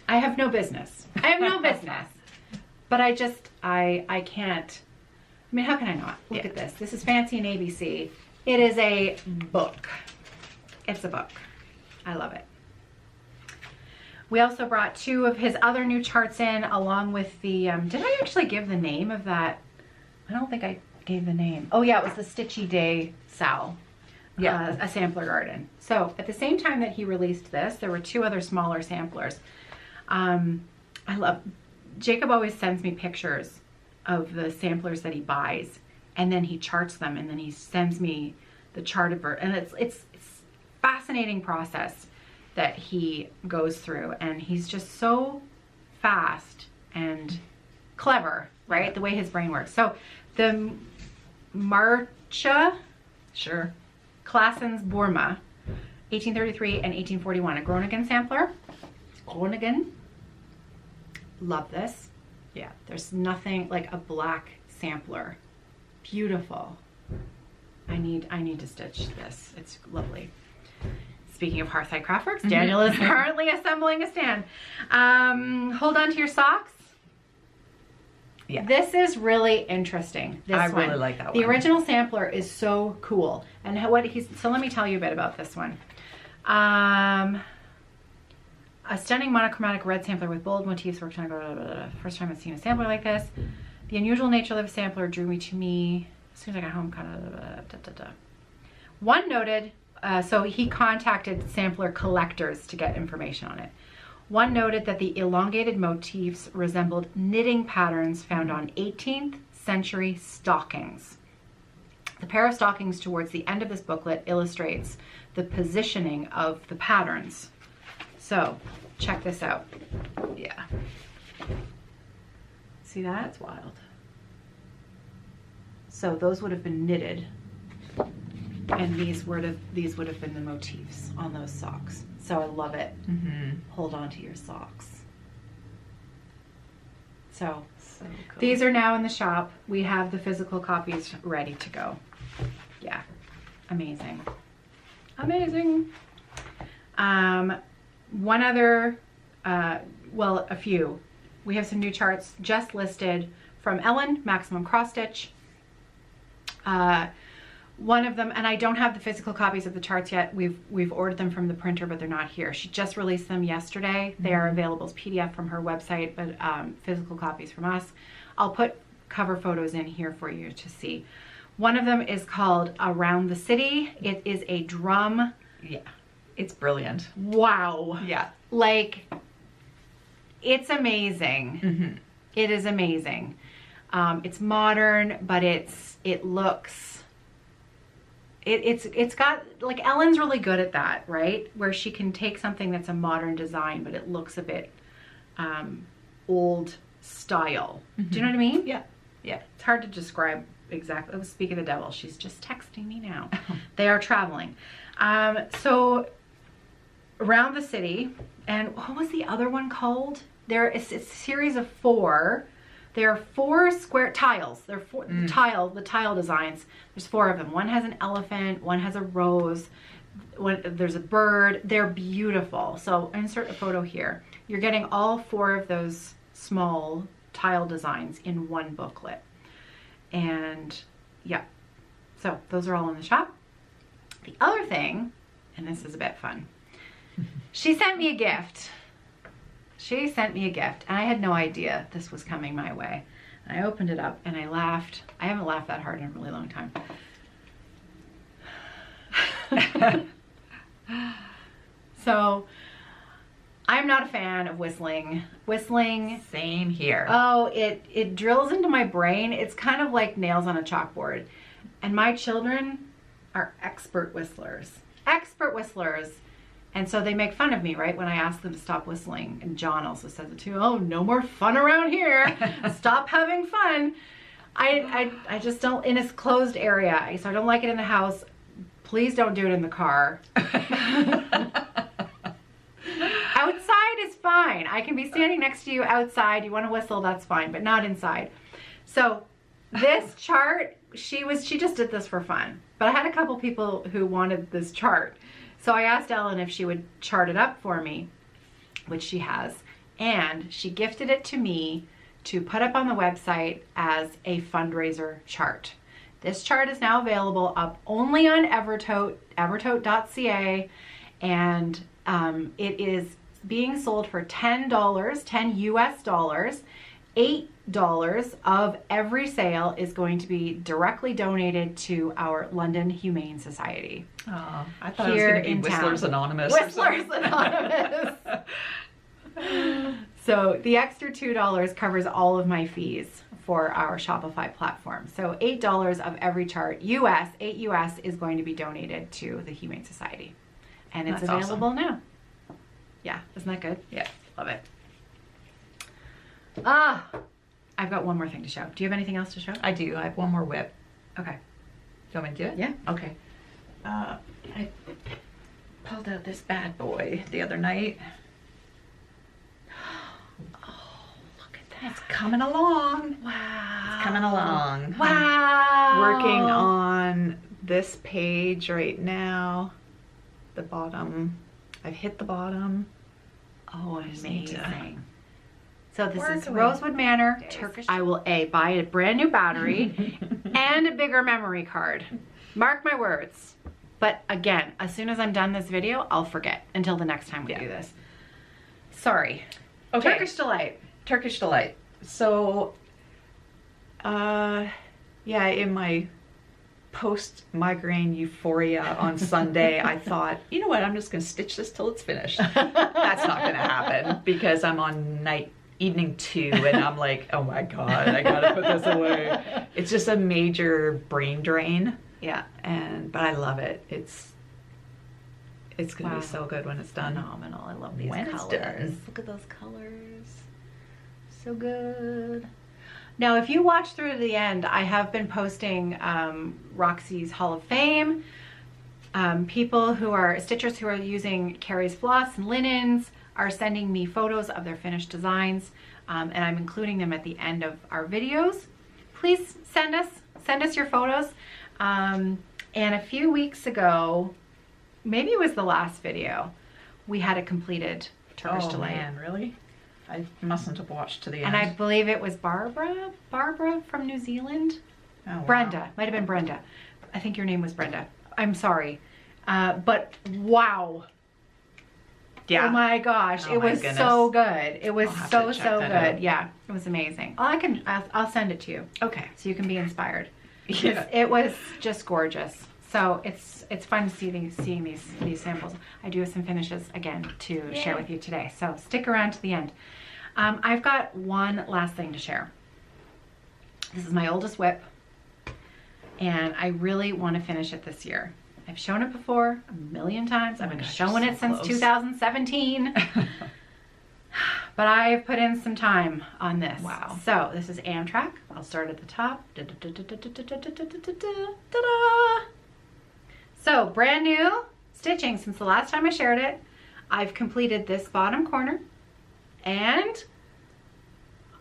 I have no business. I have no business. But I can't. I mean, how can I not? Look at this. This is Fancy and ABC. It is a book. It's a book. I love it. We also brought 2 of his other new charts in, along with the, did I actually give the name of that? I don't think I gave the name. Oh yeah, it was the Stitchy Day Sal. Yeah, a sampler garden. So at the same time that he released this, there were 2 other smaller samplers. Jacob always sends me pictures of the samplers that he buys, and then he charts them, and then he sends me the charted version. And it's fascinating process that he goes through, and he's just so fast and clever, right? The way his brain works. So the Marcha, sure, Claessens Burma, 1833 and 1841, a Groningen sampler. Groningen. Love this. Yeah, there's nothing like a black sampler. Beautiful. I need to stitch this. It's lovely. Speaking of Hearthside Craftworks, Daniel is currently assembling a stand. Hold on to your socks. Yeah. This is really interesting. I really like that one. The original sampler is so cool. And so let me tell you a bit about this one. A stunning monochromatic red sampler with bold motifs worked on. First time I've seen a sampler like this. The unusual nature of the sampler drew me to me. As soon as I got home, One noted, so he contacted sampler collectors to get information on it. One noted that the elongated motifs resembled knitting patterns found on 18th century stockings. The pair of stockings towards the end of this booklet illustrates the positioning of the patterns. So check this out. Yeah. See that? It's wild. So those would have been knitted, and these would have been the motifs on those socks. So I love it. Hold on to your socks. So cool. These are now in the shop. We have the physical copies ready to go. Yeah, amazing. Amazing. One other, well, a few. We have some new charts just listed from Ellen, Maximum Cross Stitch. One of them, and I don't have the physical copies of the charts yet. We've ordered them from the printer, but they're not here. She just released them yesterday. They are available as PDF from her website, but physical copies from us. I'll put cover photos in here for you to see. One of them is called Around the City. It is a drum. Yeah, it's brilliant. Wow. Yeah. Like, it's amazing. It is amazing. It's modern, but it looks, it's got, like, Ellen's really good at that, right? Where she can take something that's a modern design, but it looks a bit old style. Do you know what I mean? Yeah. Yeah. It's hard to describe exactly. Oh, speak of the devil, she's just texting me now. They are traveling. So Around the City, and what was the other one called? It's a series of 4. There are 4 square tiles. There are 4 the tile designs. There's 4 of them. One has an elephant, one has a rose, there's a bird. They're beautiful. So insert a photo here. You're getting all 4 of those small tile designs in one booklet. And yeah, so those are all in the shop. The other thing, and this is a bit fun, she sent me a gift. She sent me a gift, and I had no idea this was coming my way. And I opened it up and I laughed. I haven't laughed that hard in a really long time. So, I'm not a fan of whistling. Whistling. Same here. Oh, it drills into my brain. It's kind of like nails on a chalkboard. And my children are expert whistlers. Expert whistlers. And so they make fun of me, right, when I ask them to stop whistling. And John also says it too. Oh, no more fun around here. Stop having fun. I just don't, in a closed area. So I don't like it in the house. Please don't do it in the car. Outside is fine. I can be standing next to you outside. You want to whistle, that's fine, but not inside. So this chart, she just did this for fun. But I had a couple people who wanted this chart. So I asked Ellen if she would chart it up for me, which she has, and she gifted it to me to put up on the website as a fundraiser chart. This chart is now available up only on Evertote, evertote.ca, and it is being sold for $10, 10 US dollars. $8 of every sale is going to be directly donated to our London Humane Society. Oh, I thought it was going to be Whistlers Anonymous. Whistlers Anonymous. So the extra $2 covers all of my fees for our Shopify platform. So $8 of every chart, US, 8 US, is going to be donated to the Humane Society. And it's That's available awesome. now. Yeah, isn't that good? Yeah. Love it. I've got one more thing to show. Do you have anything else to show? I do. I have one more whip. Okay. Do you want me to do it? Yeah. Okay. I pulled out this bad boy the other night. Oh, look at that. It's coming along. Wow. It's coming along. Wow. I'm working on this page right now. The bottom. I've hit the bottom. Oh, just need to amazing. So this work is away. Rosewood Manor, Yes. Turkish. I will buy a brand new battery and a bigger memory card. Mark my words. But again, as soon as I'm done this video, I'll forget until the next time we do this. Sorry. Okay. Turkish Delight. Turkish Delight. So, yeah, in my post-migraine euphoria on Sunday, I thought, you know what, I'm just going to stitch this till it's finished. That's not going to happen because I'm on evening 2 and I'm like, oh my God, I got to put this away. It's just a major brain drain. Yeah. But I love it. It's going to Wow. be so good when it's done. Phenomenal. I love these When it's colors. done. Look at those colors. So good. Now, if you watch through to the end, I have been posting Roxy's Hall of Fame. People who are stitchers who are using Kerri's floss and linens are sending me photos of their finished designs, and I'm including them at the end of our videos. Please send us your photos. And a few weeks ago, maybe it was the last video, we had a completed Turkish Delight. Man, really? I mustn't have watched to the end. And I believe it was Barbara from New Zealand. Oh, wow. Brenda, might have been Brenda. I think your name was Brenda. I'm sorry. But wow. Yeah. Oh my gosh, Oh it my was goodness. so good. It was I'll have so to check that good. out. Yeah, it was amazing. I'll send it to you Okay. so you can be inspired. Yeah. It was just gorgeous. So it's fun seeing these samples. I do have some finishes again to share with you today. So stick around to the end. I've got one last thing to share. This is my oldest whip, and I really want to finish it this year. I've shown it before a million times. I've been showing it since 2017. But I've put in some time on this. Wow. So this is Amtrak. I'll start at the top. So brand new stitching since the last time I shared it. I've completed this bottom corner and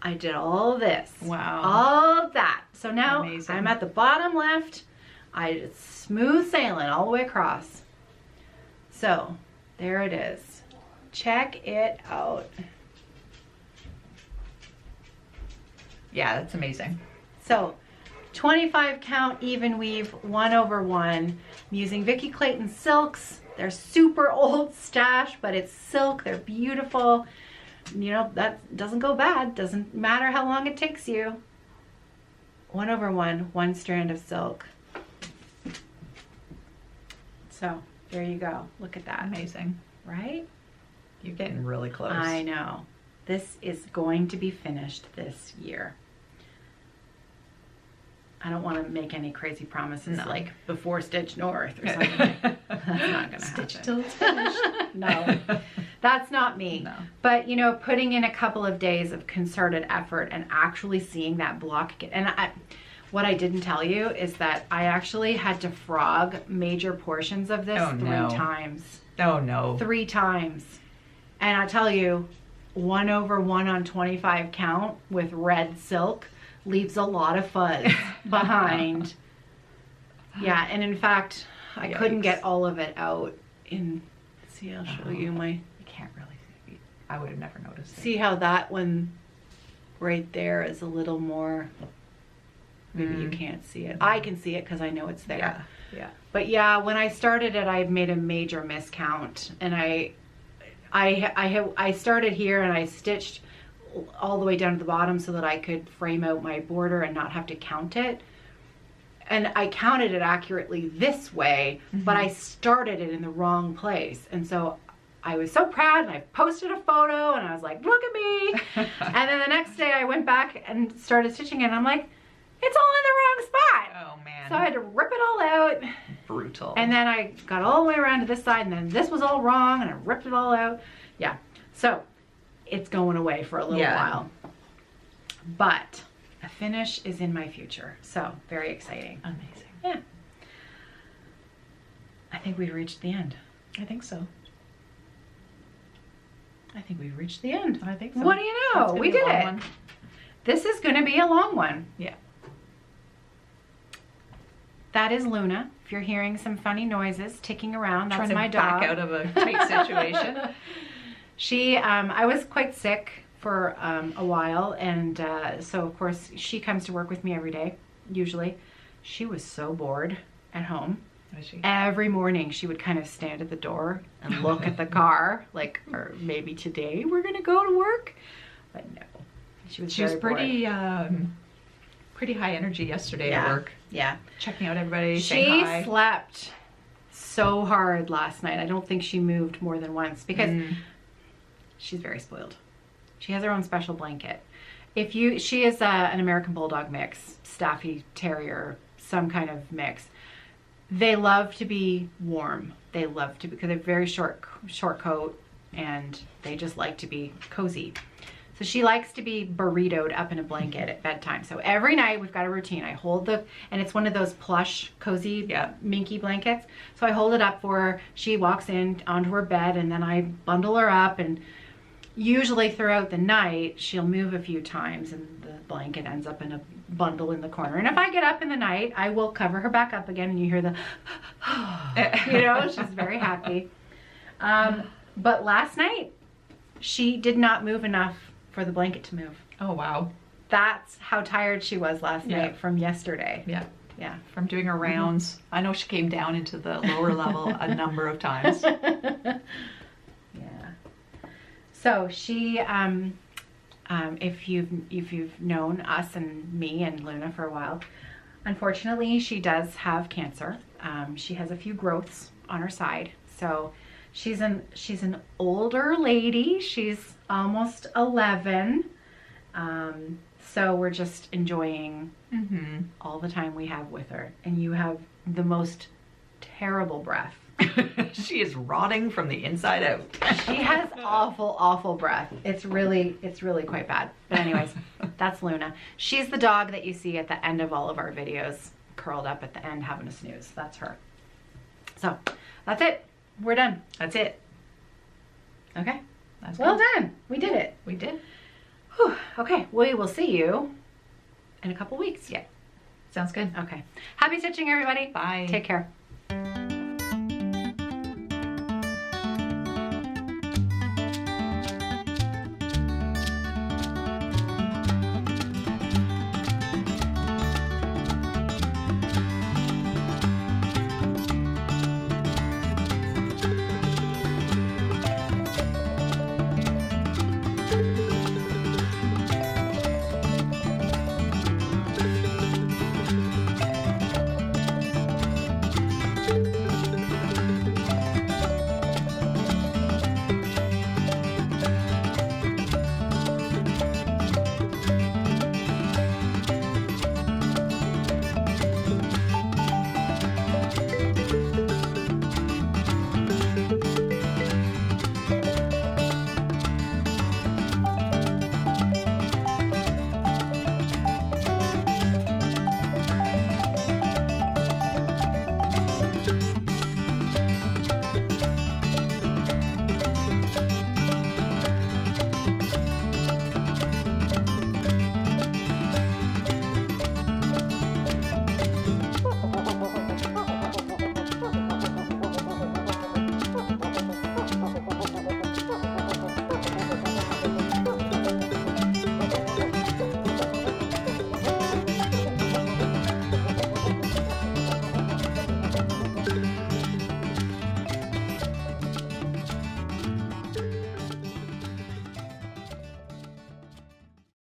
I did all this. Wow. All of that. So now Amazing. I'm at the bottom left. It's smooth sailing all the way across. So there it is. Check it out. Yeah, that's amazing. So 25 count even weave 1/1. I'm using Vicki Clayton silks. They're super old stash, but it's silk. They're beautiful. You know, that doesn't go bad. Doesn't matter how long it takes you. 1/1, 1 strand of silk. So there you go. Look at that. Amazing. Right? You're getting really close. I know. This is going to be finished this year. I don't want to make any crazy promises like before Stitch North or something. That's not going to happen. Stitch till it's finished. No, that's not me. No. But, you know, putting in a couple of days of concerted effort and actually seeing that block get, and what I didn't tell you is that I actually had to frog major portions of this 3 times. Oh no. 3 times. And I tell you, 1/1 on 25 count with red silk leaves a lot of fuzz behind. Yeah, and in fact, I couldn't get all of it out in, see, I'll show you my, You can't really see. I would have never noticed it. see how that one right there is a little more, maybe you can't see it. I can see it because I know it's there. Yeah. Yeah. But yeah, when I started it, I made a major miscount, and I started here and I stitched all the way down to the bottom so that I could frame out my border and not have to count it. And I counted it accurately this way, but I started it in the wrong place. And so I was so proud, and I posted a photo and I was like, look at me. And then the next day I went back and started stitching it, and I'm like, it's all in the wrong spot. Oh man. So I had to rip it all out. Brutal. And then I got all the way around to this side, and then this was all wrong, and I ripped it all out. Yeah. So it's going away for a little while. But a finish is in my future. So very exciting. Amazing. Yeah. I think we've reached the end. I think so. I think we've reached the end. I think so. What do you know? We did it. One. This is going to be a long one. Yeah. That is Luna. If you're hearing some funny noises ticking around, that's Trying to my dog. back out of a tight situation. She, I was quite sick for a while, and so of course she comes to work with me every day, usually. She was so bored at home. Was she? Every morning she would kind of stand at the door and look at the car, like, or maybe today we're gonna go to work, but no. She was pretty pretty high energy yesterday at work. Yeah. Checking out everybody, She saying hi. slept so hard last night. I don't think she moved more than once because she's very spoiled. She has her own special blanket. She is an American Bulldog mix, Staffy Terrier, some kind of mix. They love to be warm. They love to, because they're very short coat, and they just like to be cozy. So she likes to be burritoed up in a blanket at bedtime. So every night we've got a routine. I hold and it's one of those plush, cozy, minky blankets. So I hold it up for her. She walks in onto her bed, and then I bundle her up, and usually throughout the night she'll move a few times and the blanket ends up in a bundle in the corner. And if I get up in the night, I will cover her back up again, and you hear the, you know, she's very happy. But last night she did not move enough for the blanket to move. Oh wow. That's how tired she was last night from yesterday. Yeah. Yeah. From doing her rounds. I know she came down into the lower level a number of times. Yeah. So she, if you've known us and me and Luna for a while, unfortunately she does have cancer. She has a few growths on her side. So she's an older lady. She's almost 11. So we're just enjoying all the time we have with her. And you have the most terrible breath. She is rotting from the inside out. She has awful, awful breath. It's really quite bad. But anyways, that's Luna. She's the dog that you see at the end of all of our videos, curled up at the end having a snooze. That's her. So that's it. We're done. That's it. Okay. That's Well good. done. We did it. We did. Whew. Okay. We will see you in a couple weeks. Yeah. Sounds good. Okay. Happy stitching, everybody. Bye. Take care.